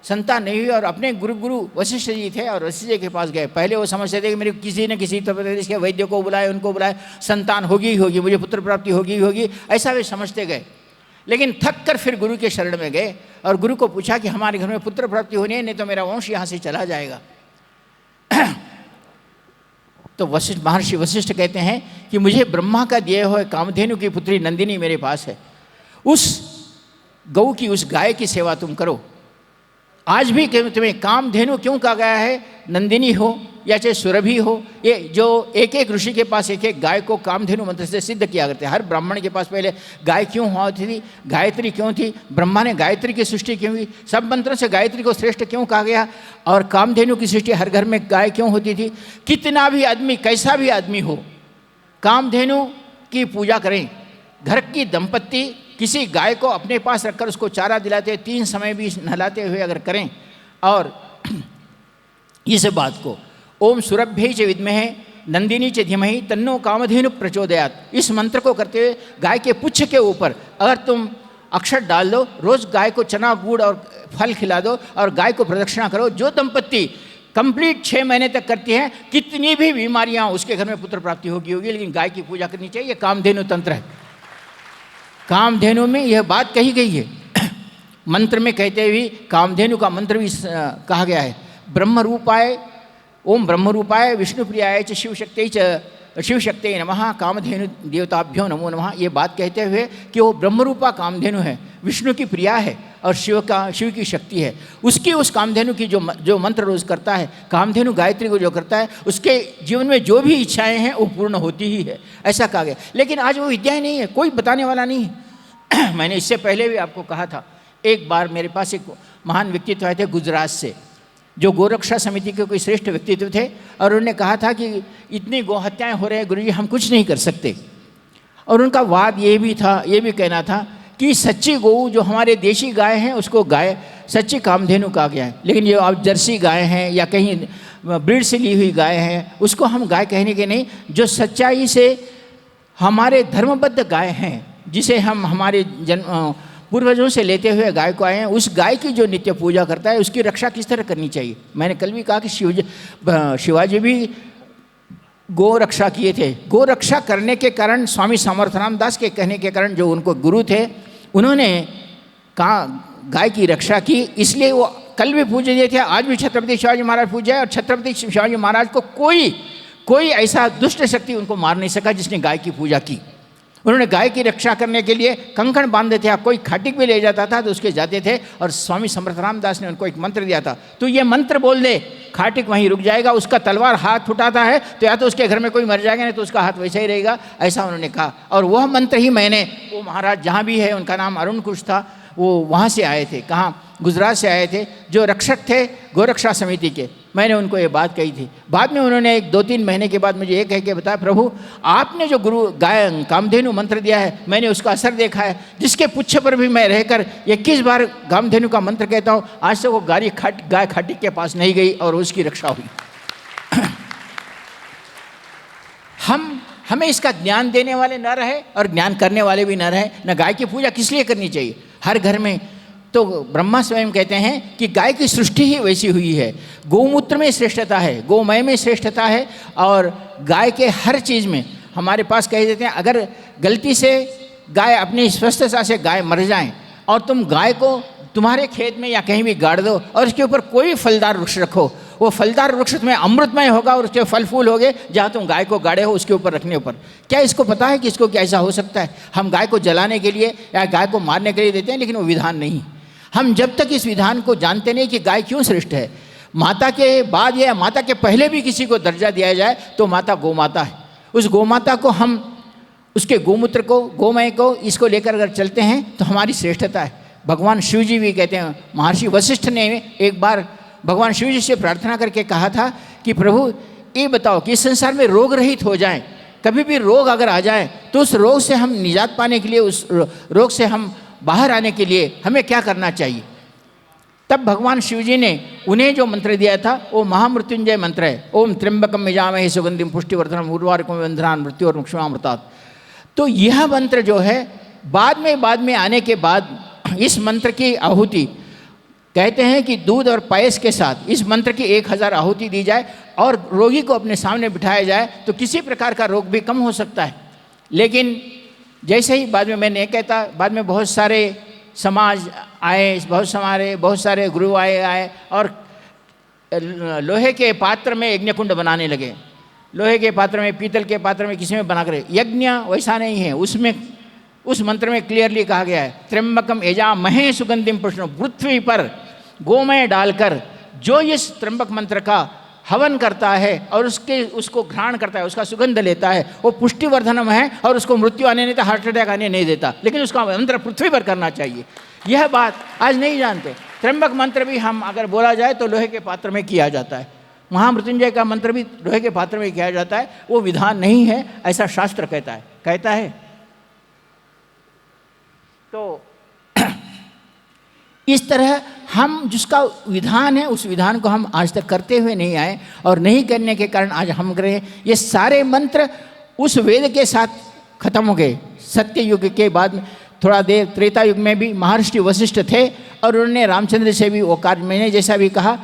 संतान नहीं हुई। और अपने गुरु वशिष्ठ जी थे और वशिष्ठ जी के पास गए। पहले वो समझते थे कि मेरे किसी न किसी प्रदेश के वैद्य को बुलाए, उनको बुलाए, संतान होगी ही होगी, मुझे पुत्र प्राप्ति होगी ही होगी, ऐसा वे समझते गए। लेकिन थक कर फिर गुरु के शरण में गए और गुरु को पूछा कि हमारे घर में पुत्र प्राप्ति होनी है, नहीं तो मेरा वंश यहाँ से चला जाएगा। तो महर्षि वशिष्ठ कहते हैं कि मुझे ब्रह्मा का दिए हुए कामधेनु की पुत्री नंदिनी मेरे पास है, उस गौ की, उस गाय की सेवा तुम करो। आज भी तुम्हें कामधेनु क्यों कहा गया है, नंदिनी हो या चाहे सुरभि हो, ये जो एक एक ऋषि के पास एक एक गाय को कामधेनु मंत्र से सिद्ध किया करते हैं। हर ब्राह्मण के पास पहले गाय क्यों होती थी, गायत्री क्यों थी, ब्रह्मा ने गायत्री की सृष्टि क्यों हुई, सब मंत्रों से गायत्री को श्रेष्ठ क्यों कहा गया, और कामधेनु की सृष्टि हर घर में गाय क्यों होती थी। कितना भी आदमी, कैसा भी आदमी हो, कामधेनु की पूजा करें। घर की दंपत्ति किसी गाय को अपने पास रखकर उसको चारा दिलाते, 3 समय भी नहलाते हुए अगर करें, और इस बात को ओम सुरभ्यै च विद्महे नंदिनी च धीमहि तन्नो कामधेनु प्रचोदयात। इस मंत्र को करते हुए गाय के पुच्छ के ऊपर अगर तुम अक्षर डाल दो, रोज गाय को चना गुड़ और फल खिला दो और गाय को प्रदक्षिणा करो, जो दंपत्ति कंप्लीट 6 महीने तक करती हैं, कितनी भी बीमारियां उसके घर में पुत्र प्राप्ति होगी, लेकिन गाय की पूजा करनी चाहिए। कामधेनु तंत्र है, कामधेनु में यह बात कही गई है। मंत्र में कहते हुए कामधेनु का मंत्र भी कहा गया है। ब्रह्म रूपाय, ओम ब्रह्म रूपाय विष्णु प्रियाय च शिव शक्ति नमः कामधेनु देवताभ्यो नमो नमः। ये बात कहते हुए कि वो ब्रह्मरूपा कामधेनु है, विष्णु की प्रिया है और शिव की शक्ति है। उसकी उस कामधेनु की जो मंत्र रोज करता है, कामधेनु गायत्री को जो करता है, उसके जीवन में जो भी इच्छाएं हैं वो पूर्ण होती ही है, ऐसा कहा गया। लेकिन आज वो विद्याएं नहीं है, कोई बताने वाला नहीं है। मैंने इससे पहले भी आपको कहा था, एक बार मेरे पास एक महान व्यक्तित्व आए थे गुजरात से, जो गोरक्षा समिति के कोई श्रेष्ठ व्यक्तित्व थे, और उन्होंने कहा था कि इतनी गोहत्याएं हो रहे हैं गुरुजी, हम कुछ नहीं कर सकते। और उनका वाद ये भी था, ये भी कहना था कि सच्ची गौ जो हमारे देशी गाय हैं उसको गाय सच्ची कामधेनु कहा गया है, लेकिन ये आप जर्सी गाय हैं या कहीं ब्रीड से ली हुई गाय हैं उसको हम गाय कहने के नहीं। जो सच्चाई से हमारे धर्मबद्ध गाय हैं, जिसे हम हमारे पूर्वजों से लेते हुए गाय को आए हैं, उस गाय की जो नित्य पूजा करता है उसकी रक्षा किस तरह करनी चाहिए। मैंने कल भी कहा कि शिवाजी भी गो रक्षा किए थे। गो रक्षा करने के कारण स्वामी सामर्थराम दास के कहने के कारण, जो उनको गुरु थे, उन्होंने कहा गाय की रक्षा की, इसलिए वो कल भी पूजनीय थे, आज भी छत्रपति शिवाजी महाराज पूजे। और छत्रपति शिवाजी महाराज को कोई ऐसा दुष्ट शक्ति उनको मार नहीं सका जिसने गाय की पूजा की। उन्होंने गाय की रक्षा करने के लिए कंकण बांधे थे, कोई खाटिक भी ले जाता था तो उसके जाते थे, और स्वामी समर्थराम दास ने उनको एक मंत्र दिया था, तो ये मंत्र बोल दे खाटिक वहीं रुक जाएगा। उसका तलवार हाथ उठाता है तो या तो उसके घर में कोई मर जाएगा, नहीं तो उसका हाथ वैसा ही रहेगा, ऐसा उन्होंने कहा। और वह मंत्र ही मैंने, वो महाराज जहाँ भी है, उनका नाम अरुण कुश था, वो वहाँ से आए थे, कहाँ गुजरात से आए थे, जो रक्षक थे गोरक्षा समिति के। मैंने उनको ये बात कही थी। बाद में उन्होंने 2-3 महीने के बाद मुझे ये कह के बताया, प्रभु आपने जो गुरु गाय कामधेनु मंत्र दिया है, मैंने उसका असर देखा है, जिसके पुच्छ पर भी मैं रहकर 21 बार कामधेनु का मंत्र कहता हूँ, आज तक वो गाय खाटिक के पास नहीं गई और उसकी रक्षा हुई। हमें इसका ज्ञान देने वाले न रहे और ज्ञान करने वाले भी न रहे। न गाय की पूजा किस लिए करनी चाहिए हर घर में, तो ब्रह्मा स्वयं कहते हैं कि गाय की सृष्टि ही वैसी हुई है। गौमूत्र में श्रेष्ठता है, गोमय में श्रेष्ठता है, और गाय के हर चीज़ में हमारे पास कह देते हैं, अगर गलती से गाय अपनी स्वस्थता से गाय मर जाए और तुम गाय को तुम्हारे खेत में या कहीं भी गाड़ दो और उसके ऊपर कोई फलदार वृक्ष रखो, वो फलदार वृक्ष में अमृतमय होगा और उसके फल फूल होंगे जहाँ तुम गाय को गाड़े हो उसके ऊपर रखने पर। क्या इसको पता है कि इसको क्या ऐसा हो सकता है? हम गाय को जलाने के लिए या गाय को मारने के लिए देते हैं, लेकिन वो विधान नहीं। हम जब तक इस विधान को जानते नहीं कि गाय क्यों श्रेष्ठ है, माता के बाद या माता के पहले भी किसी को दर्जा दिया जाए तो माता गौमाता है। उस गौमाता को हम उसके गोमूत्र को, गोमय को, इसको लेकर अगर चलते हैं तो हमारी श्रेष्ठता है। भगवान शिव जी भी कहते हैं, महर्षि वशिष्ठ ने एक बार भगवान शिव जी से प्रार्थना करके कहा था कि प्रभु ये बताओ कि इस संसार में रोग रहित हो जाए, कभी भी रोग अगर आ जाए तो उस रोग से हम निजात पाने के लिए, उस रोग से हम बाहर आने के लिए हमें क्या करना चाहिए। तब भगवान शिव जी ने उन्हें जो मंत्र दिया था वो महामृत्युंजय मंत्र है। ओम त्र्यंबकम यजामहे सुगंधिम पुष्टिवर्धनम उर्वारुकम बंधनान मृत्यु और मुक्षमामृतात्। तो यह मंत्र जो है बाद में आने के बाद इस मंत्र की आहुति, कहते हैं कि दूध और पायस के साथ इस मंत्र की 1000 आहुति दी जाए और रोगी को अपने सामने बिठाया जाए तो किसी प्रकार का रोग भी कम हो सकता है। लेकिन जैसे ही बाद में मैं नहीं कहता, बाद में बहुत सारे समाज आए, बहुत सारे गुरु आए और लोहे के पात्र में यज्ञ कुंड बनाने लगे। लोहे के पात्र में, पीतल के पात्र में, किसी में बना कर। यज्ञ वैसा नहीं है, उसमें उस मंत्र में क्लियरली कहा गया है त्र्यंबकम यजामहे सुगंधिम पुष्टिम। पृथ्वी पर गोमय डालकर जो इस त्र्यंबक मंत्र का हवन करता है और उसको घ्राण करता है, उसका सुगंध लेता है, वो पुष्टिवर्धनम है और उसको मृत्यु आने नहीं देता, हार्ट अटैक आने नहीं देता। लेकिन उसका मंत्र पृथ्वी पर करना चाहिए। यह बात आज नहीं जानते। त्र्यंबक मंत्र भी हम अगर बोला जाए तो लोहे के पात्र में किया जाता है। महामृत्युंजय का मंत्र भी लोहे के पात्र में किया जाता है। वो विधान नहीं है, ऐसा शास्त्र कहता है। तो इस तरह हम जिसका विधान है उस विधान को हम आज तक करते हुए नहीं आए, और नहीं करने के कारण आज हम कर रहे हैं। ये सारे मंत्र उस वेद के साथ खत्म हो गए। सत्य युग के बाद में थोड़ा देर त्रेता युग में भी महर्षि वशिष्ठ थे, और उन्होंने रामचंद्र से भी वो कार्य, मैंने जैसा भी कहा,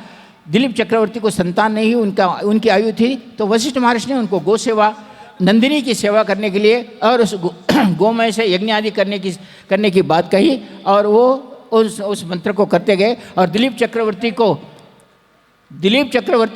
दिलीप चक्रवर्ती को संतान नहीं हुई, उनकी आयु थी, तो वशिष्ठ महर्षि ने उनको गौ सेवा, नंदिनी की सेवा करने के लिए और उस गोमय से यज्ञ आदि करने की बात कही, और वो उस मंत्र को करते गए। और दिलीप चक्रवर्ती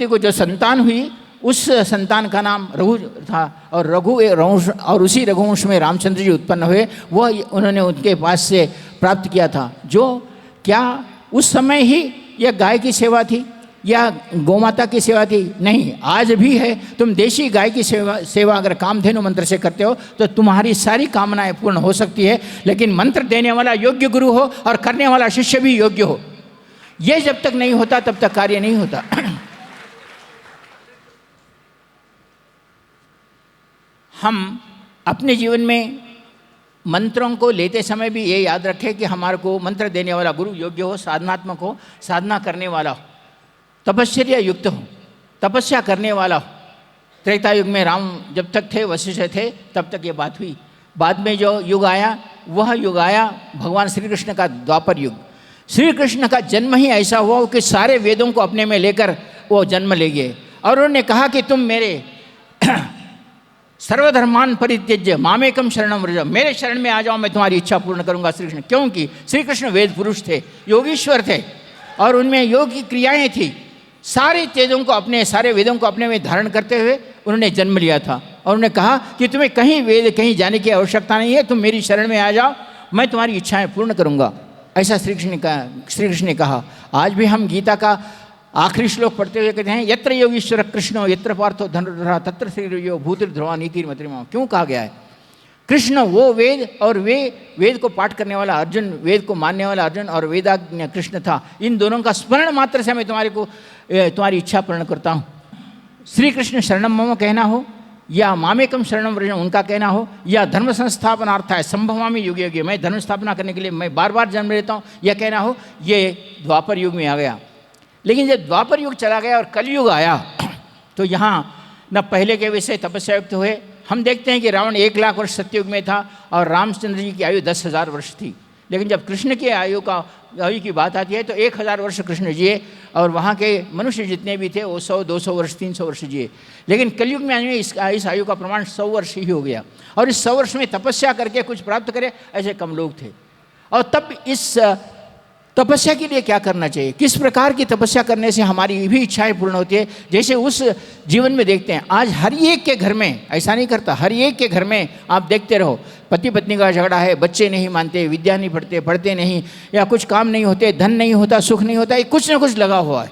को जो संतान हुई, उस संतान का नाम रघु था, और और उसी रघुवंश में रामचंद्र जी उत्पन्न हुए। वह उन्होंने उनके पास से प्राप्त किया था। जो क्या उस समय ही यह गाय की सेवा थी या गौमाता की सेवा थी? नहीं, आज भी है। तुम देशी गाय की सेवा अगर कामधेनु मंत्र से करते हो तो तुम्हारी सारी कामनाएं पूर्ण हो सकती है, लेकिन मंत्र देने वाला योग्य गुरु हो और करने वाला शिष्य भी योग्य हो। यह जब तक नहीं होता तब तक कार्य नहीं होता। हम अपने जीवन में मंत्रों को लेते समय भी ये याद रखें कि हमारे को मंत्र देने वाला गुरु योग्य हो, साधनात्मक हो, साधना करने वाला हो, तपश्चर्या युक्त हो, तपस्या करने वाला हो। त्रेता युग में राम जब तक थे, वशिष्ठ थे, तब तक ये बात हुई। बाद में जो युग आया, वह युग आया भगवान श्री कृष्ण का द्वापर युग। श्री कृष्ण का जन्म ही ऐसा हुआ कि सारे वेदों को अपने में लेकर वो जन्म ले गए, और उन्होंने कहा कि तुम मेरे सर्वधर्मान परित्यज्य मामेकम शरणम व्रज, मेरे शरण में आ जाओ, मैं तुम्हारी इच्छा पूर्ण करूंगा। श्री कृष्ण, क्योंकि श्री कृष्ण वेद पुरुष थे, योगीश्वर थे, और उनमें योग की क्रियाएं थी। सारे वेदों को अपने में धारण करते हुए उन्होंने जन्म लिया था, और उन्होंने कहा कि तुम्हें कहीं जाने की आवश्यकता नहीं है, तुम मेरी शरण में आ जाओ, मैं तुम्हारी इच्छाएं पूर्ण करूंगा। ऐसा श्री कृष्ण ने कहा। आज भी हम गीता का आखिरी श्लोक पढ़ते हुए कहते हैं, यत्र योगीश्वर कृष्णो यत्र पार्थो धनुर्धरः तत्र श्रीर्यो भूतिर्ध्रुवा नीतिर्मतिर्मम। क्यों कहा गया है? कृष्ण वो वेद, और वेद को पाठ करने वाला अर्जुन, वेद को मानने वाला अर्जुन, और वेदाज्ञ कृष्ण था। इन दोनों का स्मरण मात्र से मैं तुम्हारी इच्छा पूर्ण करता हूँ। श्री कृष्ण शरणम मम कहना हो, या मामेकम शरणम व्रज उनका कहना हो, या धर्म संस्थापनार्थाय संभवामि युगे युगे, मैं धर्म स्थापना करने के लिए मैं बार बार जन्म लेता हूँ, यह कहना हो, ये द्वापर युग में आ गया। लेकिन जब द्वापर युग चला गया और कलयुग आया, तो यहाँ न पहले के विषय तपस्या युक्त हुए। हम देखते हैं कि रावण 1 लाख वर्ष सत्ययुग में था, और रामचंद्र जी की आयु 10,000 वर्ष थी। लेकिन जब कृष्ण की आयु की बात आती है तो 1000 वर्ष कृष्ण जिए, और वहाँ के मनुष्य जितने भी थे वो 100, 200 वर्ष, 300 वर्ष जिए। लेकिन कलयुग में आने इस आयु का प्रमाण 100 वर्ष ही हो गया, और इस 100 वर्ष में तपस्या करके कुछ प्राप्त करे ऐसे कम लोग थे। और तब इस तपस्या के लिए क्या करना चाहिए, किस प्रकार की तपस्या करने से हमारी भी इच्छाएं पूर्ण होती है, जैसे उस जीवन में देखते हैं। आज हर एक के घर में, ऐसा नहीं करता, हर एक के घर में आप देखते रहो, पति पत्नी का झगड़ा है, बच्चे नहीं मानते, विद्या नहीं पढ़ते नहीं, या कुछ काम नहीं होते, धन नहीं होता, सुख नहीं होता, ये कुछ ना कुछ लगा हुआ है।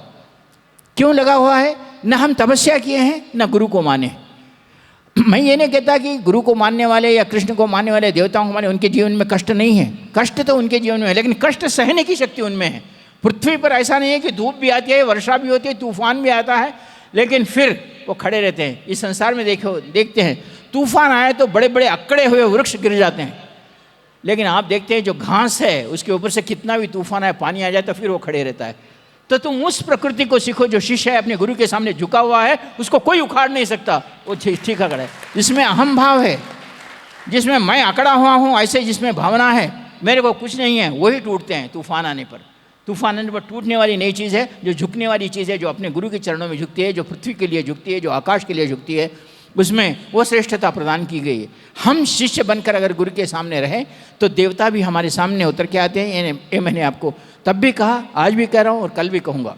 क्यों लगा हुआ है? न हम तपस्या किए हैं, न गुरु को माने। मैं ये नहीं कहता कि गुरु को मानने वाले या कृष्ण को मानने वाले, देवताओं को मानने, उनके जीवन में कष्ट नहीं है। कष्ट तो उनके जीवन में है, लेकिन कष्ट सहने की शक्ति उनमें है। पृथ्वी पर ऐसा नहीं है कि धूप भी आती है, वर्षा भी होती है, तूफान भी आता है, लेकिन फिर वो खड़े रहते हैं। इस संसार में देखते हैं, तूफान आए तो बड़े बड़े अकड़े हुए वृक्ष गिर जाते हैं, लेकिन आप देखते हैं जो घास है उसके ऊपर से कितना भी तूफान आए, पानी आ जाए तो फिर वो खड़े रहता है। तो तुम उस प्रकृति को सीखो। जो शिष्य है अपने गुरु के सामने झुका हुआ है, उसको कोई उखाड़ नहीं सकता, वो ठीक खड़ा है। जिसमें अहम भाव है, जिसमें मैं अकड़ा हुआ हूँ, ऐसे जिसमें भावना है मेरे को कुछ नहीं है, वही टूटते हैं तूफान आने पर। तूफान आने पर टूटने वाली नई चीज़ है, जो झुकने वाली चीज़ है, जो अपने गुरु के चरणों में झुकती है, जो पृथ्वी के लिए झुकती है, जो आकाश के लिए झुकती है, उसमें वो श्रेष्ठता प्रदान की गई है। हम शिष्य बनकर अगर गुरु के सामने रहें तो देवता भी हमारे सामने उतर के आते हैं। ये मैंने आपको तब भी कहा, आज भी कह रहा हूँ और कल भी कहूँगा।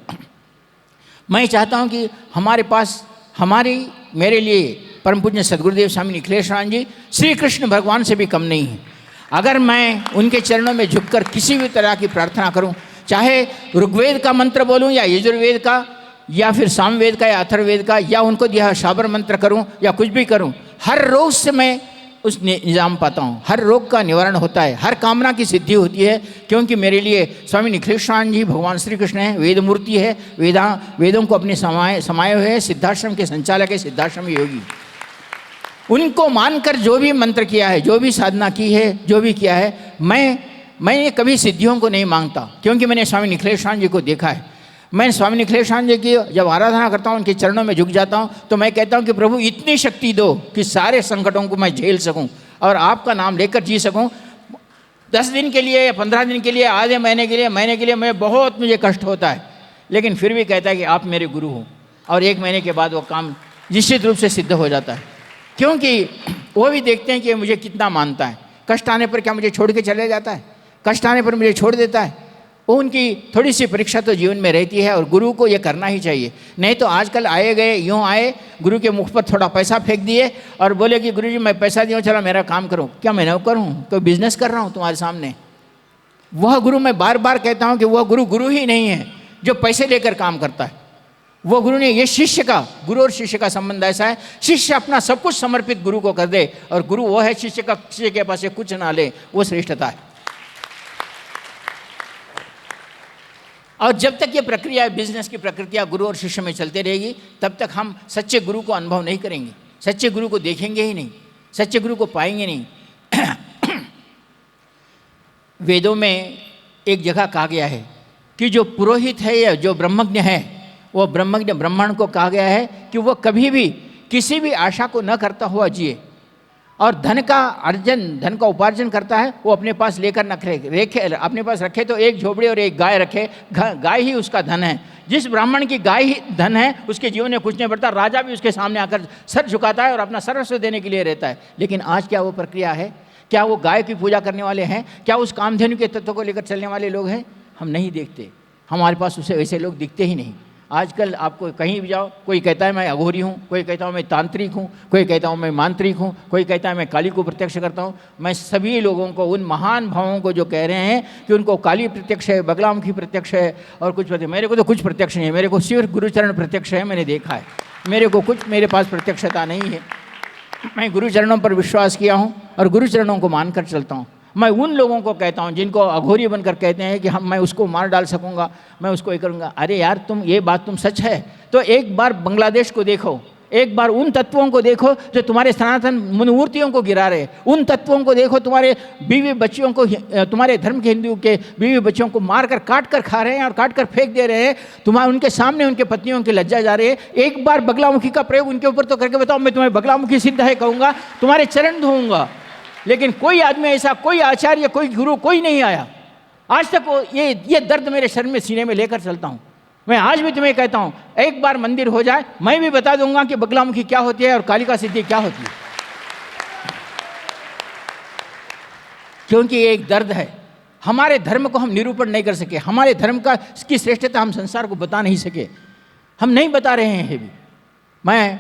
मैं चाहता हूँ कि हमारे पास मेरे लिए परम पूज्य सद्गुरुदेव स्वामी निखिलेश्वरानंद जी श्री कृष्ण भगवान से भी कम नहीं है। अगर मैं उनके चरणों में झुककर किसी भी तरह की प्रार्थना करूँ, चाहे ऋग्वेद का मंत्र बोलूँ या यजुर्वेद का या फिर सामवेद का या अथर्ववेद का, या उनको दिया शाबर मंत्र करूं या कुछ भी करूं, हर रोग से मैं उस निजाम पाता हूं, हर रोग का निवारण होता है, हर कामना की सिद्धि होती है। क्योंकि मेरे लिए स्वामी निखिलेश्वरानंद जी भगवान श्री कृष्ण है, वेद मूर्ति है, वेदों को अपने समाये हुए है, सिद्धाश्रम के संचालक है, सिद्धाश्रम योगी। उनको मानकर जो भी मंत्र किया है, जो भी साधना की है, जो भी किया है, मैं कभी सिद्धियों को नहीं मांगता, क्योंकि मैंने स्वामी निखिलेशानंद जी को देखा है। मैं स्वामी निखिलेशानंद जी की जब आराधना करता हूँ, उनके चरणों में झुक जाता हूँ, तो मैं कहता हूँ कि प्रभु इतनी शक्ति दो कि सारे संकटों को मैं झेल सकूँ और आपका नाम लेकर जी सकूँ। 10 दिन के लिए या 15 दिन के लिए, आधे महीने के लिए मुझे कष्ट होता है, लेकिन फिर भी कहता है कि आप मेरे गुरु हो, और 1 महीने के बाद वो काम निश्चित रूप से सिद्ध हो जाता है, क्योंकि वो भी देखते हैं कि मुझे कितना मानता है। कष्ट आने पर क्या मुझे छोड़ के चले जाता है? कष्ट आने पर मुझे छोड़ देता है? वो उनकी थोड़ी सी परीक्षा तो जीवन में रहती है, और गुरु को ये करना ही चाहिए। नहीं तो आजकल आए गए यूँ आए, गुरु के मुख पर थोड़ा पैसा फेंक दिए और बोले कि गुरु जी मैं पैसा दिया, चलो मेरा काम करूँ। क्या मैं नौकर हूँ? कोई बिजनेस कर रहा हूँ तुम्हारे सामने? वह गुरु, मैं बार बार कहता हूँ कि वह गुरु ही नहीं है जो पैसे लेकर काम करता है। वो गुरु ने, ये शिष्य का, गुरु और शिष्य का संबंध ऐसा है, शिष्य अपना सब कुछ समर्पित गुरु को कर दे, और गुरु वो है शिष्य के पास से कुछ ना ले, वो श्रेष्ठता है। और जब तक ये प्रक्रिया, बिजनेस की प्रक्रिया गुरु और शिष्य में चलते रहेगी, तब तक हम सच्चे गुरु को अनुभव नहीं करेंगे, सच्चे गुरु को देखेंगे ही नहीं, सच्चे गुरु को पाएंगे नहीं। वेदों में एक जगह कहा गया है कि जो पुरोहित है या जो ब्रह्मज्ञ है, वो ब्रह्मज्ञ ब्राह्मण को कहा गया है कि वो कभी भी किसी भी आशा को न करता हुआ जिए, और धन का उपार्जन करता है वो अपने पास लेकर न रखे, अपने पास रखे तो एक झोपड़ी और एक गाय रखे, गाय ही उसका धन है। जिस ब्राह्मण की गाय ही धन है, उसके जीवन में कुछ नहीं बढ़ता, राजा भी उसके सामने आकर सर झुकाता है और अपना सर्वस्व देने के लिए रहता है। लेकिन आज क्या वो प्रक्रिया है? क्या वो गाय की पूजा करने वाले हैं? क्या उस कामधेनु के तत्व को लेकर चलने वाले लोग हैं? हम नहीं देखते, हमारे पास उसे वैसे लोग दिखते ही नहीं। आजकल आपको कहीं भी जाओ, कोई कहता है मैं अघोरी हूँ, कोई कहता हूँ मैं तांत्रिक हूँ, कोई कहता हूँ मैं मांत्रिक हूँ, कोई कहता है मैं काली को प्रत्यक्ष करता हूँ। मैं सभी लोगों को, उन महान भावों को जो कह रहे हैं कि उनको काली प्रत्यक्ष है, बगलामुखी प्रत्यक्ष है और कुछ प्रत्यक्ष, मेरे को तो कुछ प्रत्यक्ष नहीं है, मेरे को सिर्फ गुरुचरण प्रत्यक्ष है, मैंने देखा है, मेरे को कुछ, मेरे पास प्रत्यक्षता नहीं है। मैं गुरुचरणों पर विश्वास किया हूँ और गुरुचरणों को मानकर चलता हूँ। मैं उन लोगों को कहता हूँ जिनको अघोरी बनकर कहते हैं कि मैं उसको मार डाल सकूँगा, मैं उसको ये करूँगा। अरे यार, ये बात सच है तो एक बार बांग्लादेश को देखो, एक बार उन तत्वों को देखो जो तुम्हारे सनातन मूर्तियों को गिरा रहे, उन तत्वों को देखो, तुम्हारे बीवी बच्चियों को, तुम्हारे धर्म के हिंदुओं के बीवी बच्चियों को मारकर काट कर खा रहे हैं और काट कर फेंक दे रहे हैं, तुम्हारे उनके सामने उनके पत्नियों की लज्जा जा रही है। एक बार बगलामुखी का प्रयोग उनके ऊपर तो करके बताओ, मैं तुम्हें बगलामुखी सिद्ध है कहूँगा, तुम्हारे चरण धोऊंगा। लेकिन कोई आदमी ऐसा, कोई आचार्य, कोई गुरु, कोई नहीं आया आज तक। ये दर्द मेरे शरीर में, सीने में लेकर चलता हूँ। मैं आज भी तुम्हें कहता हूँ, एक बार मंदिर हो जाए, मैं भी बता दूंगा कि बगलामुखी क्या होती है और कालिका सिद्धि क्या होती है, क्योंकि ये एक दर्द है। हमारे धर्म को हम निरूपण नहीं कर सके, हमारे धर्म की श्रेष्ठता हम संसार को बता नहीं सके, हम नहीं बता रहे हैं भी। मैं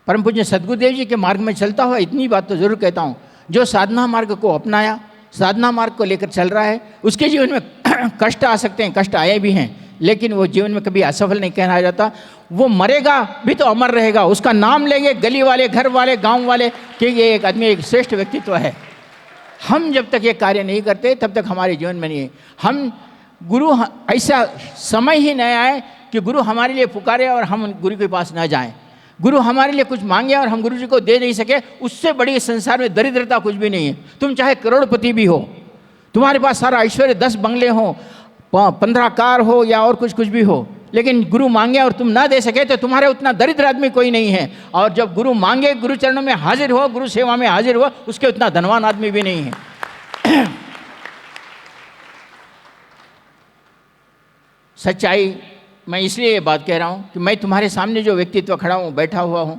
परम पूज्य सद्गुरुदेव जी के मार्ग में चलता हुआ इतनी बात तो जरूर कहता हूँ, जो साधना मार्ग को अपनाया, साधना मार्ग को लेकर चल रहा है, उसके जीवन में कष्ट आ सकते हैं, कष्ट आए भी हैं, लेकिन वो जीवन में कभी असफल नहीं कहना जाता। वो मरेगा भी तो अमर रहेगा, उसका नाम लेंगे गली वाले, घर वाले, गांव वाले कि ये एक आदमी एक श्रेष्ठ व्यक्तित्व है। हम जब तक ये कार्य नहीं करते तब तक हमारे जीवन में नहीं है। हम गुरु, ऐसा समय ही नहीं आए कि गुरु हमारे लिए पुकारे और हम गुरु के पास न जाएं। गुरु हमारे लिए कुछ मांगे और हम गुरु जी को दे नहीं सके, उससे बड़ी संसार में दरिद्रता कुछ भी नहीं है। तुम चाहे करोड़पति भी हो, तुम्हारे पास सारा ऐश्वर्य, 10 बंगले हो, 15 कार हो या और कुछ भी हो, लेकिन गुरु मांगे और तुम ना दे सके तो तुम्हारे उतना दरिद्र आदमी कोई नहीं है। और जब गुरु मांगे, गुरु चरणों में हाजिर हो, गुरु सेवा में हाजिर हो, उसके उतना धनवान आदमी भी नहीं है। सच्चाई, मैं इसलिए ये बात कह रहा हूँ कि मैं तुम्हारे सामने जो व्यक्तित्व खड़ा हूँ, बैठा हुआ हूँ,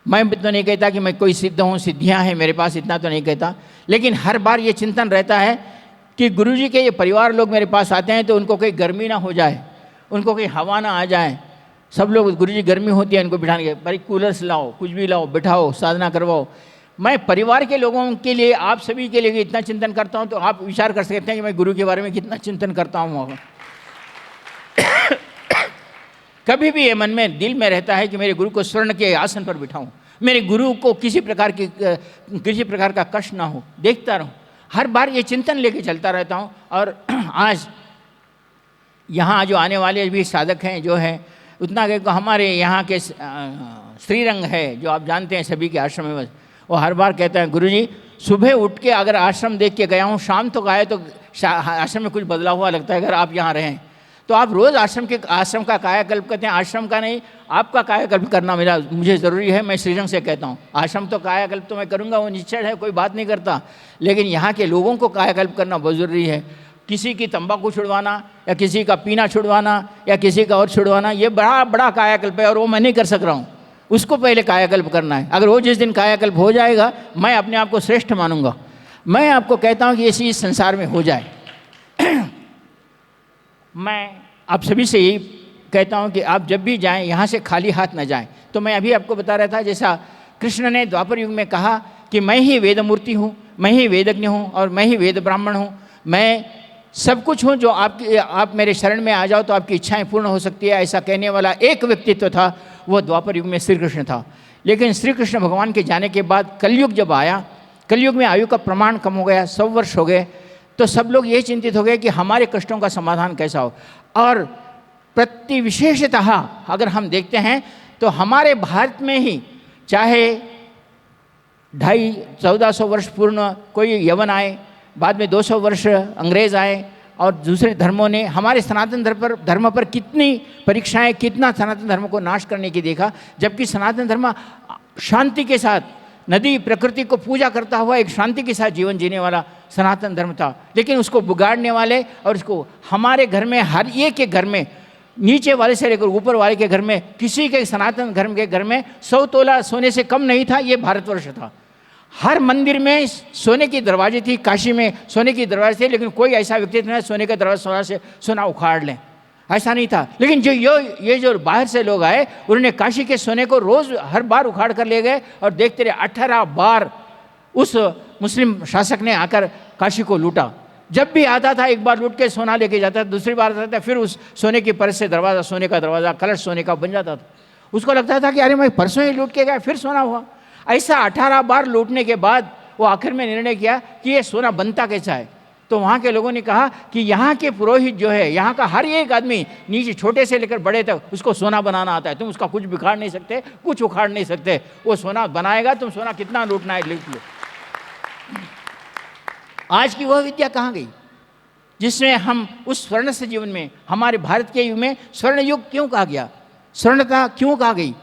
मैं तो नहीं कहता कि मैं कोई सिद्ध हूँ, सिद्धियाँ हैं मेरे पास, इतना तो नहीं कहता, लेकिन हर बार ये चिंतन रहता है कि गुरुजी के ये परिवार लोग मेरे पास आते हैं तो उनको कोई गर्मी ना हो जाए, उनको कोई हवा ना आ जाए। सब लोग, गुरुजी गर्मी होती है इनको बिठाने के, भाई कूलर्स लाओ, कुछ भी लाओ, बिठाओ, साधना करवाओ। मैं परिवार के लोगों के लिए, आप सभी के लिए इतना चिंतन करता हूँ, तो आप विचार कर सकते हैं कि मैं गुरु के बारे में कितना चिंतन करता हूँ। कभी भी ये मन में, दिल में रहता है कि मेरे गुरु को स्वर्ण के आसन पर बिठाऊं, मेरे गुरु को किसी प्रकार का कष्ट ना हो, देखता रहूं। हर बार ये चिंतन लेके चलता रहता हूं। और आज यहाँ जो आने वाले भी साधक हैं जो हैं, उतना कि हमारे यहाँ के श्रीरंग है, जो आप जानते हैं सभी के आश्रम में, वो हर बार कहते हैं गुरुजी सुबह उठ के अगर आश्रम देख के गया हूँ, शाम तक आए तो आश्रम में कुछ बदला हुआ लगता है। अगर आप यहाँ रहें तो आप रोज़ आश्रम का कायाकल्प करते हैं। आश्रम का नहीं, आपका कायाकल्प करना मुझे ज़रूरी है। मैं श्रीरंग से कहता हूँ, आश्रम तो कायाकल्प तो मैं करूँगा, वो निश्चय है, कोई बात नहीं करता, लेकिन यहाँ के लोगों को कायाकल्प करना बहुत ज़रूरी है। किसी की तंबाकू छुड़वाना या किसी का पीना छुड़वाना या किसी का और छुड़वाना, ये बड़ा बड़ा कायाकल्प है और वो मैं नहीं कर सक रहा हूँ। उसको पहले कायाकल्प करना है। अगर वो जिस दिन कायाकल्प हो जाएगा, मैं अपने आप को श्रेष्ठ मानूंगा। मैं आपको कहता हूँ कि ये चीज़ संसार में हो जाए। मैं आप सभी से यही कहता हूँ कि आप जब भी जाएं यहाँ से खाली हाथ न जाएं। तो मैं अभी आपको बता रहा था, जैसा कृष्ण ने द्वापर युग में कहा कि मैं ही वेद मूर्ति हूँ, मैं ही वेदज्ञ हूँ और मैं ही वेद ब्राह्मण हूँ, मैं सब कुछ हूँ, जो आप मेरे शरण में आ जाओ तो आपकी इच्छाएं पूर्ण हो सकती है। ऐसा कहने वाला एक व्यक्तित्व था, वो द्वापर युग में श्री कृष्ण था। लेकिन श्री कृष्ण भगवान के जाने के बाद कलयुग जब आया, कलयुग में आयु का प्रमाण कम हो गया, 100 वर्ष हो गए, तो सब लोग ये चिंतित हो गए कि हमारे कष्टों का समाधान कैसा हो। और प्रति विशेषतः अगर हम देखते हैं तो हमारे भारत में ही चाहे 1400 वर्ष पूर्ण कोई यवन आए, बाद में 200 वर्ष अंग्रेज़ आए और दूसरे धर्मों ने हमारे सनातन धर्म पर कितनी परीक्षाएं, कितना सनातन धर्म को नाश करने की देखा। जबकि सनातन धर्म शांति के साथ, नदी प्रकृति को पूजा करता हुआ एक शांति के साथ जीवन जीने वाला सनातन धर्म था, लेकिन उसको बिगाड़ने वाले और उसको हमारे घर में, हर एक के घर में, नीचे वाले से लेकर ऊपर वाले के घर में, किसी के सनातन धर्म के घर में 100 तोला सोने से कम नहीं था। ये भारतवर्ष था। हर मंदिर में सोने की दरवाजे थी, काशी में सोने की दरवाजे थे, लेकिन कोई ऐसा व्यक्ति नहीं सोने का दरवाजा से सोना उखाड़ लें, ऐसा नहीं था। लेकिन ये जो बाहर से लोग आए, उन्होंने काशी के सोने को रोज़ हर बार उखाड़ कर ले गए और देखते रहे 18 बार उस मुस्लिम शासक ने आकर काशी को लूटा। जब भी आता था एक बार लूट के सोना लेके जाता था, दूसरी बार आता था, फिर उस सोने की परत से दरवाज़ा, सोने का दरवाज़ा, कलश सोने का बन जाता था। उसको लगता था कि अरे मैं परसों ही लूट के गया, फिर सोना हुआ। ऐसा 18 बार लूटने के बाद वो आखिर में निर्णय किया कि ये सोना बनता कैसा है। तो वहाँ के लोगों ने कहा कि यहाँ के पुरोहित जो है, यहाँ का हर एक आदमी नीचे छोटे से लेकर बड़े तक उसको सोना बनाना आता है। तुम उसका कुछ बिगाड़ नहीं सकते, कुछ उखाड़ नहीं सकते। वो सोना बनाएगा, तुम सोना कितना लूटना है लूट लो। आज की वह विद्या कहाँ गई जिसमें हम उस स्वर्ण से जीवन में, हमारे भारत के युग में स्वर्ण युग क्यों कहा गया, स्वर्णता क्यों कहा गई,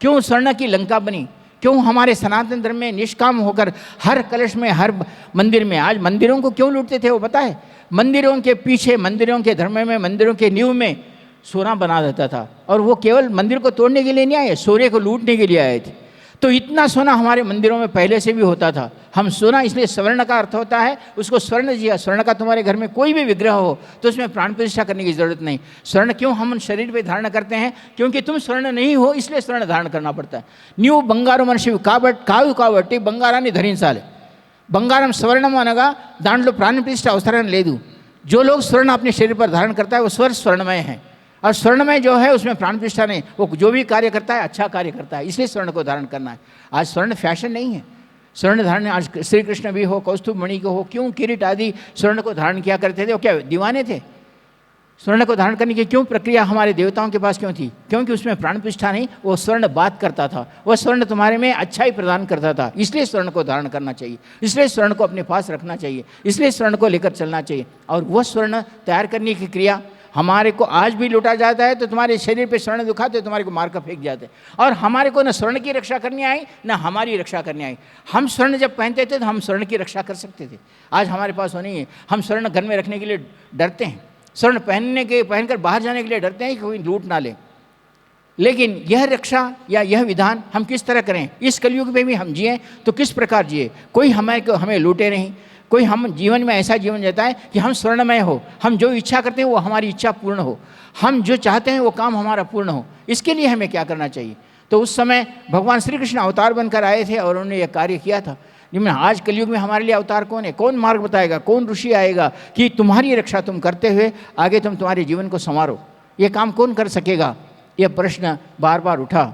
क्यों स्वर्ण की लंका बनी, क्यों हमारे सनातन धर्म में निष्काम होकर हर कलश में, हर मंदिर में, आज मंदिरों को क्यों लूटते थे वो पता है? मंदिरों के पीछे, मंदिरों के धर्म में, मंदिरों के नींव में सोना बना देता था। और वो केवल मंदिर को तोड़ने के लिए नहीं आए, सोने को लूटने के लिए आए थे। तो इतना सोना हमारे मंदिरों में पहले से भी होता था। हम सोना, इसलिए स्वर्ण का अर्थ होता है उसको स्वर्ण जिया। स्वर्ण का तुम्हारे घर में कोई भी विग्रह हो तो उसमें प्राण प्रतिष्ठा करने की जरूरत नहीं। स्वर्ण क्यों हम शरीर पे धारण करते हैं? क्योंकि तुम स्वर्ण नहीं हो, इसलिए स्वर्ण धारण करना पड़ता है। न्यू बंगारू मनुष्य कावटी बंगारानी धरिंचाले, बंगारम स्वर्णम అనగా దాంట్లో प्राण प्रतिष्ठा అవసరం లేదు। जो लोग स्वर्ण अपने शरीर पर धारण करता है वो स्वर्णमय है, और स्वर्णमय जो है उसमें प्राण प्रतिष्ठा नहीं। वो जो भी कार्य करता है अच्छा कार्य करता है, इसलिए स्वर्ण को धारण करना है। आज स्वर्ण फैशन नहीं है। स्वर्ण धारण आज श्री कृष्ण भी हो, कौस्तुभ मणि को हो, क्यों किरीट आदि स्वर्ण को धारण किया करते थे? वो क्या दीवाने थे? स्वर्ण को धारण करने की क्यों प्रक्रिया हमारे देवताओं के पास क्यों थी? क्योंकि उसमें प्राण प्रतिष्ठा नहीं, वो स्वर्ण बात करता था। वह स्वर्ण तुम्हारे में अच्छाई प्रदान करता था, इसलिए स्वर्ण को धारण करना चाहिए, इसलिए स्वर्ण को अपने पास रखना चाहिए, इसलिए स्वर्ण को लेकर चलना चाहिए। और वह स्वर्ण तैयार करने की क्रिया हमारे को आज भी लूटा जाता है। तो तुम्हारे शरीर पे स्वर्ण दुखाते तुम्हारे को मार कर फेंक जाते। और हमारे को न स्वर्ण की रक्षा करनी आई, न हमारी रक्षा करनी आई। हम स्वर्ण जब पहनते थे तो हम स्वर्ण की रक्षा कर सकते थे, आज हमारे पास वो नहीं है। हम स्वर्ण घर में रखने के लिए डरते हैं, स्वर्ण पहनकर बाहर जाने के लिए डरते हैं कि कोई लूट ना ले। लेकिन यह रक्षा या यह विधान हम किस तरह करें? इस कलयुग में भी हम जिए तो किस प्रकार जिए? कोई हमें लूटे नहीं, कोई हम जीवन में ऐसा जीवन जीता है कि हम स्वर्णमय हो, हम जो इच्छा करते हैं वो हमारी इच्छा पूर्ण हो, हम जो चाहते हैं वो काम हमारा पूर्ण हो। इसके लिए हमें क्या करना चाहिए? तो उस समय भगवान श्री कृष्ण अवतार बनकर आए थे और उन्होंने यह कार्य किया था। लेकिन आज कलयुग में हमारे लिए अवतार कौन है? कौन मार्ग बताएगा? कौन ऋषि आएगा कि तुम्हारी रक्षा तुम करते हुए आगे तुम तुम्हारे जीवन को संवारो? ये काम कौन कर सकेगा? यह प्रश्न बार बार उठा।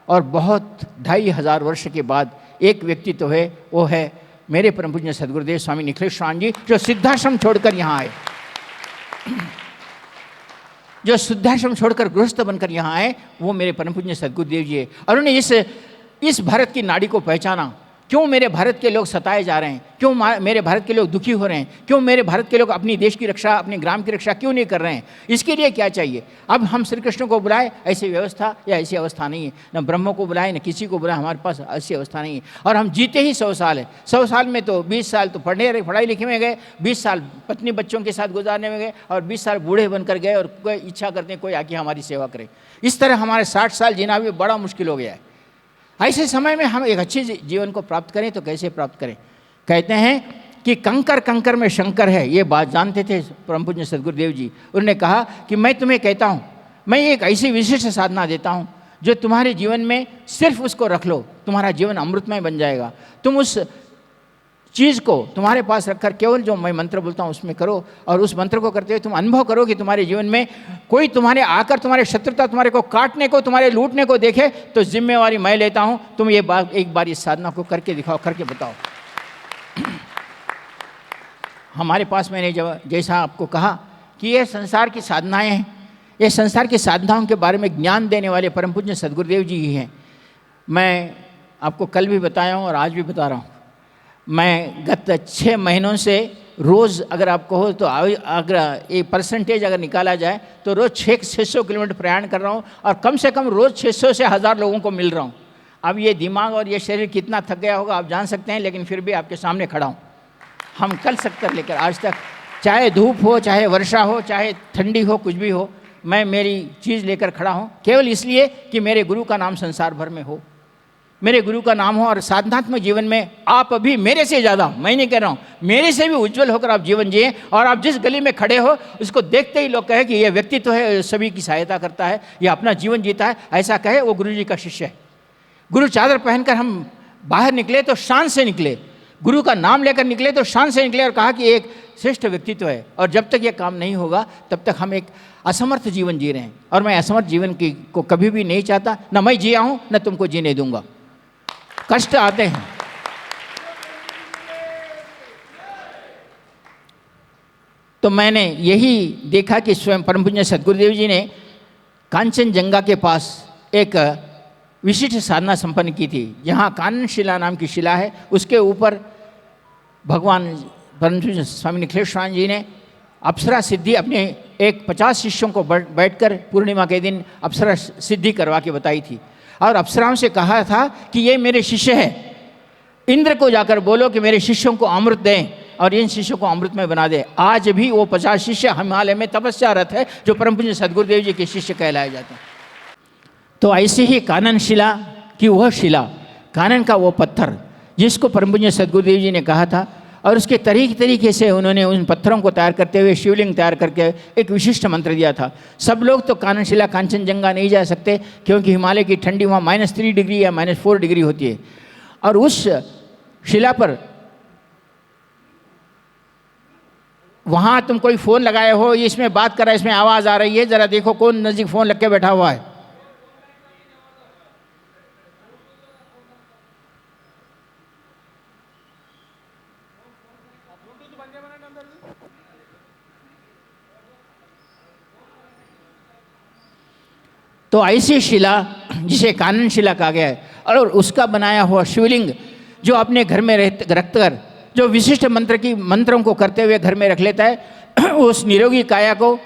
और बहुत 2500 वर्ष के बाद एक व्यक्ति तो है, वो है मेरे परम पूज्य सदगुरुदेव स्वामी निखिलेश्वरानंद जी, जो सिद्धाश्रम छोड़कर यहाँ आए, जो सिद्धाश्रम छोड़कर गृहस्थ बनकर यहाँ आए, वो मेरे परम पूज्य सदगुरुदेव जी है। और उन्होंने इस भारत की नाड़ी को पहचाना क्यों मेरे भारत के लोग सताए जा रहे हैं, क्यों मेरे भारत के लोग दुखी हो रहे हैं, क्यों मेरे भारत के लोग अपनी देश की रक्षा, अपने ग्राम की रक्षा क्यों नहीं कर रहे हैं, इसके लिए क्या चाहिए। अब हम श्री कृष्ण को बुलाए, ऐसी व्यवस्था या ऐसी अवस्था नहीं है, न ब्रह्म को बुलाए न किसी को बुलाए, हमारे पास ऐसी अवस्था नहीं है। और हम जीते ही 100 साल है, 100 साल में तो 20 साल तो पढ़ाई लिखे में गए, 20 साल पत्नी बच्चों के साथ गुजारने में गए, और 20 साल बूढ़े बनकर गए, और कोई इच्छा करते हैं कोई आके हमारी सेवा करे। इस तरह हमारे 60 साल जीना भी बड़ा मुश्किल हो गया है। ऐसे समय में हम एक अच्छे जीवन को प्राप्त करें तो कैसे प्राप्त करें। कहते हैं कि कंकर कंकर में शंकर है, ये बात जानते थे परम पूज्य सद्गुरुदेव जी। उन्होंने कहा कि मैं तुम्हें कहता हूँ, मैं एक ऐसी विशिष्ट साधना देता हूँ जो तुम्हारे जीवन में सिर्फ उसको रख लो, तुम्हारा जीवन अमृतमय बन जाएगा। तुम उस चीज़ को तुम्हारे पास रखकर केवल जो मैं मंत्र बोलता हूँ उसमें करो, और उस मंत्र को करते हुए तुम अनुभव करो कि तुम्हारे जीवन में कोई तुम्हारे आकर तुम्हारे शत्रुता, तुम्हारे को काटने को, तुम्हारे लूटने को देखे तो जिम्मेवारी मैं लेता हूँ। तुम ये बात एक बार इस साधना को करके दिखाओ, करके बताओ। हमारे पास मैंने जैसा आपको कहा कि ये संसार की साधनाएँ हैं, ये संसार की साधनाओं के बारे में ज्ञान देने वाले परम पूज्य सद्गुरुदेव जी ही हैं। मैं आपको कल भी बताया हूँ और आज भी बता रहा हूँ। मैं गत 6 महीनों से रोज़, अगर आप कहो तो अगर एक परसेंटेज अगर निकाला जाए तो रोज़ 600 किलोमीटर प्रयाण कर रहा हूँ, और कम से कम रोज़ 600 से 1000 लोगों को मिल रहा हूँ। अब ये दिमाग और ये शरीर कितना थक गया होगा आप जान सकते हैं, लेकिन फिर भी आपके सामने खड़ा हूँ। हम कल से लेकर आज तक, चाहे धूप हो, चाहे वर्षा हो, चाहे ठंडी हो, कुछ भी हो, मैं मेरी चीज़ लेकर खड़ा हूँ, केवल इसलिए कि मेरे गुरु का नाम संसार भर में हो, मेरे गुरु का नाम हो। और साधनात्मक जीवन में आप अभी मेरे से ज़्यादा, मैं नहीं कह रहा हूँ, मेरे से भी उज्जवल होकर आप जीवन जिए, और आप जिस गली में खड़े हो उसको देखते ही लोग कहे कि ये व्यक्ति तो है, सभी की सहायता करता है, ये अपना जीवन जीता है, ऐसा कहे वो गुरु जी का शिष्य है। गुरु चादर पहनकर हम बाहर निकले तो शान से निकले, गुरु का नाम लेकर निकले तो शान से निकले, और कहा कि एक श्रेष्ठ व्यक्तित्व है। और जब तक ये काम नहीं होगा तब तक हम एक असमर्थ जीवन जी रहे हैं, और मैं असमर्थ जीवन को कभी भी नहीं चाहता, न मैं जिया हूँ न तुमको जीने दूंगा। कष्ट आते हैं, तो मैंने यही देखा कि स्वयं परम पूज्य सद्गुरुदेव जी ने कांचनजंगा के पास एक विशिष्ट साधना संपन्न की थी, जहाँ कानन शिला नाम की शिला है, उसके ऊपर भगवान परम पूज्य स्वामी निखिलेश्वरानंद जी ने अप्सरा सिद्धि अपने एक 50 शिष्यों को बैठकर पूर्णिमा के दिन अप्सरा सिद्धि करवा के बताई थी। और अप्सराओं से कहा था कि ये मेरे शिष्य हैं, इंद्र को जाकर बोलो कि मेरे शिष्यों को अमृत दें और इन शिष्यों को अमृत में बना दे। आज भी वो 50 शिष्य हिमालय में तपस्यारत है, जो परम पूज्य सद्गुरुदेव जी के शिष्य कहलाए जाते हैं। तो ऐसे ही कानन शिला की वह शिला, कानन का वो पत्थर जिसको परम पूज्य सद्गुरुदेव जी ने कहा था, और उसके तरीके से उन्होंने उन पत्थरों को तैयार करते हुए शिवलिंग तैयार करके एक विशिष्ट मंत्र दिया था। सब लोग तो काननशिला कांचनजंगा नहीं जा सकते, क्योंकि हिमालय की ठंडी वहाँ -3 डिग्री या -4 डिग्री होती है। और उस शिला पर वहाँ तुम कोई फ़ोन लगाए हो, इसमें बात कर रहा है, इसमें आवाज़ आ रही है, ज़रा देखो कौन नज़दीक फ़ोन लग के बैठा हुआ है। तो ऐसी शिला जिसे कानन शिला कहा गया है, और उसका बनाया हुआ शिवलिंग जो अपने घर में रखकर जो विशिष्ट मंत्रों को करते हुए घर में रख लेता है, उस निरोगी काया को,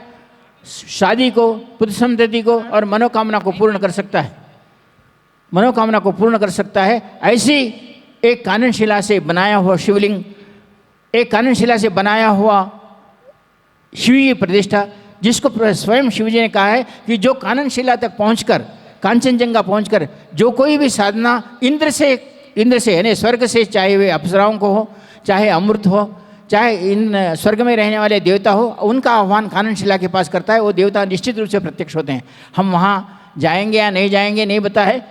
शादी को, पुत्र संतति को और मनोकामना को पूर्ण कर सकता है, मनोकामना को पूर्ण कर सकता है। ऐसी एक कानन शिला से बनाया हुआ शिवलिंग, एक कानन शिला से बनाया हुआ शिव की प्रतिष्ठा, जिसको स्वयं शिवजी ने कहा है कि जो कानन शिला तक पहुंचकर, कांचनजंगा पहुंचकर जो कोई भी साधना इंद्र से यानी स्वर्ग से, चाहे वे अप्सराओं को हो, चाहे अमृत हो, चाहे इन स्वर्ग में रहने वाले देवता हो, उनका आह्वान कानन शिला के पास करता है, वो देवता निश्चित रूप से प्रत्यक्ष होते हैं। हम वहाँ जाएंगे या नहीं जाएंगे नहीं पता है,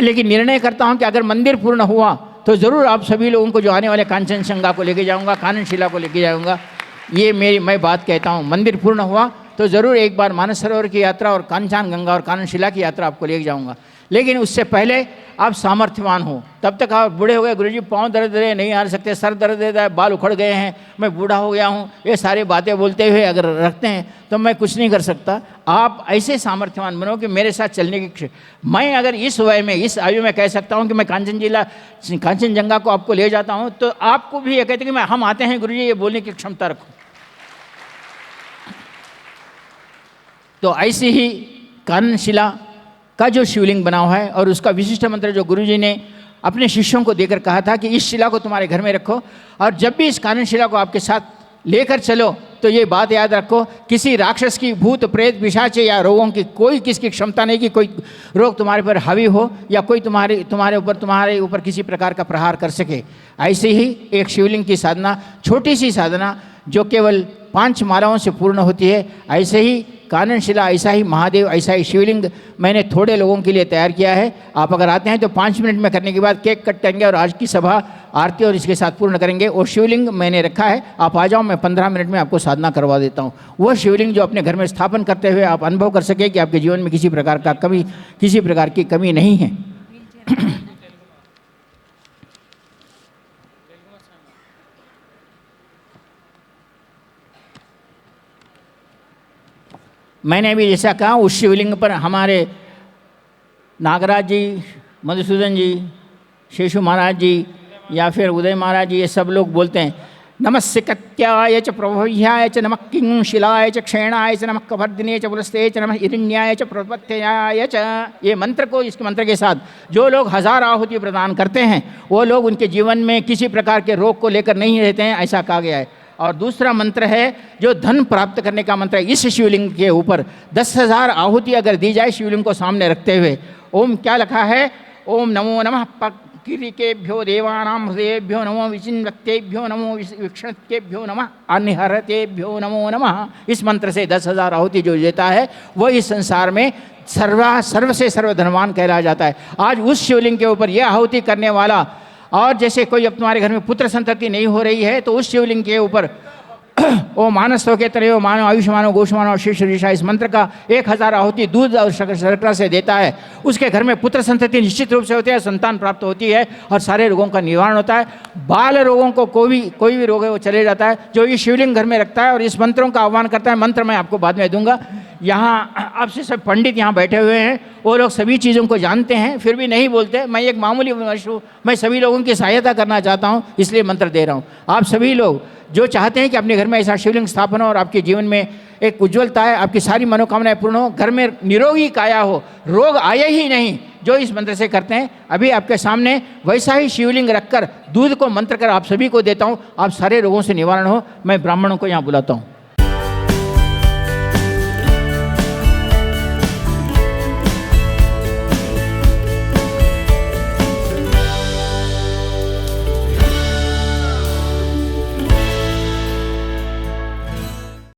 लेकिन निर्णय करता हूँ कि अगर मंदिर पूर्ण हुआ तो ज़रूर आप सभी लोगों को जो आने वाले कांचनजंगा को लेके जाऊँगा, कानन शिला को लेके जाऊँगा। ये मैं बात कहता हूँ, मंदिर पूर्ण हुआ तो ज़रूर एक बार मानस सरोवर की यात्रा और कांचन गंगा और काननशिला की यात्रा आपको ले जाऊंगा। लेकिन उससे पहले आप सामर्थ्यवान हो, तब तक आप बूढ़े हो गए, गुरुजी पाँव दर्द रहे, नहीं आ सकते, सर दर्द देता है, बाल उखड़ गए हैं, मैं बूढ़ा हो गया हूँ, ये सारी बातें बोलते हुए अगर रखते हैं तो मैं कुछ नहीं कर सकता। आप ऐसे सामर्थ्यवान बनो कि मेरे साथ चलने की, मैं अगर इस वय में, इस आयु में कह सकता हूँ कि मैं कांचनजंगा को आपको ले जाता हूँ, तो आपको भी ये कहते कि हम आते हैं गुरुजी, ये बोलने की क्षमता रखो। तो ऐसी ही काननशिला का जो शिवलिंग बना हुआ है और उसका विशिष्ट मंत्र जो गुरुजी ने अपने शिष्यों को देकर कहा था कि इस शिला को तुम्हारे घर में रखो, और जब भी इस काननशिला को आपके साथ लेकर चलो तो ये बात याद रखो, किसी राक्षस की, भूत प्रेत पिशाच या रोगों की कोई किसकी क्षमता नहीं कि कोई रोग तुम्हारे पर हावी हो या कोई तुम्हारे ऊपर किसी प्रकार का प्रहार कर सके। ऐसे ही एक शिवलिंग की साधना, छोटी सी साधना जो केवल 5 मालाओं से पूर्ण होती है, ऐसे ही काननशिला, ऐसा ही महादेव, ऐसा ही शिवलिंग मैंने थोड़े लोगों के लिए तैयार किया है। आप अगर आते हैं तो 5 मिनट में करने के बाद केक कट करेंगे और आज की सभा आरती और इसके साथ पूर्ण करेंगे। और शिवलिंग मैंने रखा है, आप आ जाओ, मैं 15 मिनट में आपको साधना करवा देता हूँ। वो शिवलिंग जो अपने घर में स्थापन करते हुए आप अनुभव कर सके कि आपके जीवन में किसी प्रकार की कमी नहीं है। मैंने अभी जैसा कहा, उस शिवलिंग पर हमारे नागराज जी, मधुसूदन जी, शेषु महाराज जी या फिर उदय महाराज जी, ये सब लोग बोलते हैं नमस्य कत्याय च प्रभव्याय च नमः किंशिलाय च क्षेणाय च नमः कवर्धिने च पुलस्ते च नमः हिरण्याय च प्रपत्याय च। ये मंत्र को, इसके मंत्र के साथ जो लोग 1000 आहुति प्रदान करते हैं वो लोग उनके जीवन में किसी प्रकार के रोग को लेकर नहीं रहते हैं, ऐसा कहा गया है। और दूसरा मंत्र है जो धन प्राप्त करने का मंत्र है। इस शिवलिंग के ऊपर 10,000 आहुति अगर दी जाए शिवलिंग को सामने रखते हुए, ओम क्या लिखा है, ओम नमो नमः किरीकेभ्यो देवानां हृदयेभ्यो नमो विचिन्वक्तेभ्यो नमो विक्षणकेभ्यो नमः अनिहरतेभ्यो नमो नमः। इस मंत्र से 10,000 आहुति जो देता है वो इस संसार में सर्व से सर्वधनवान कहलाया जाता है। आज उस शिवलिंग के ऊपर यह आहुति करने वाला, और जैसे कोई अब तुम्हारे घर में पुत्र संतति नहीं हो रही है तो उस शिवलिंग के ऊपर ओ मानस के तरह मानो आयुष्मानो गोष्मानो शेष ऋषा, इस मंत्र का 1000 आहुति दूध और शर्करा से देता है। उसके घर में पुत्र संतति निश्चित रूप से होती है, संतान प्राप्त होती है और सारे रोगों का निवारण होता है। बाल रोगों को कोई भी रोग है वो चले जाता है जो ये शिवलिंग घर में रखता है और इस मंत्रों का आह्वान करता है। मंत्र मैं आपको बाद में दूंगा। यहाँ आपसे सब पंडित यहाँ बैठे हुए हैं, वो लोग सभी चीज़ों को जानते हैं फिर भी नहीं बोलते। मैं एक मामूली मनुष्य हूँ, मैं सभी लोगों की सहायता करना चाहता हूँ, इसलिए मंत्र दे रहा हूँ। आप सभी लोग जो चाहते हैं कि अपने घर में ऐसा शिवलिंग स्थापन हो और आपके जीवन में एक उज्ज्वलता है, आपकी सारी मनोकामनाएं पूर्ण हो, घर में निरोगी काया हो, रोग आए ही नहीं, जो इस मंत्र से करते हैं, अभी आपके सामने वैसा ही शिवलिंग रखकर दूध को मंत्र कर आप सभी को देता हूँ। आप सारे रोगों से निवारण हो। मैं ब्राह्मणों को यहाँ बुलाता हूँ।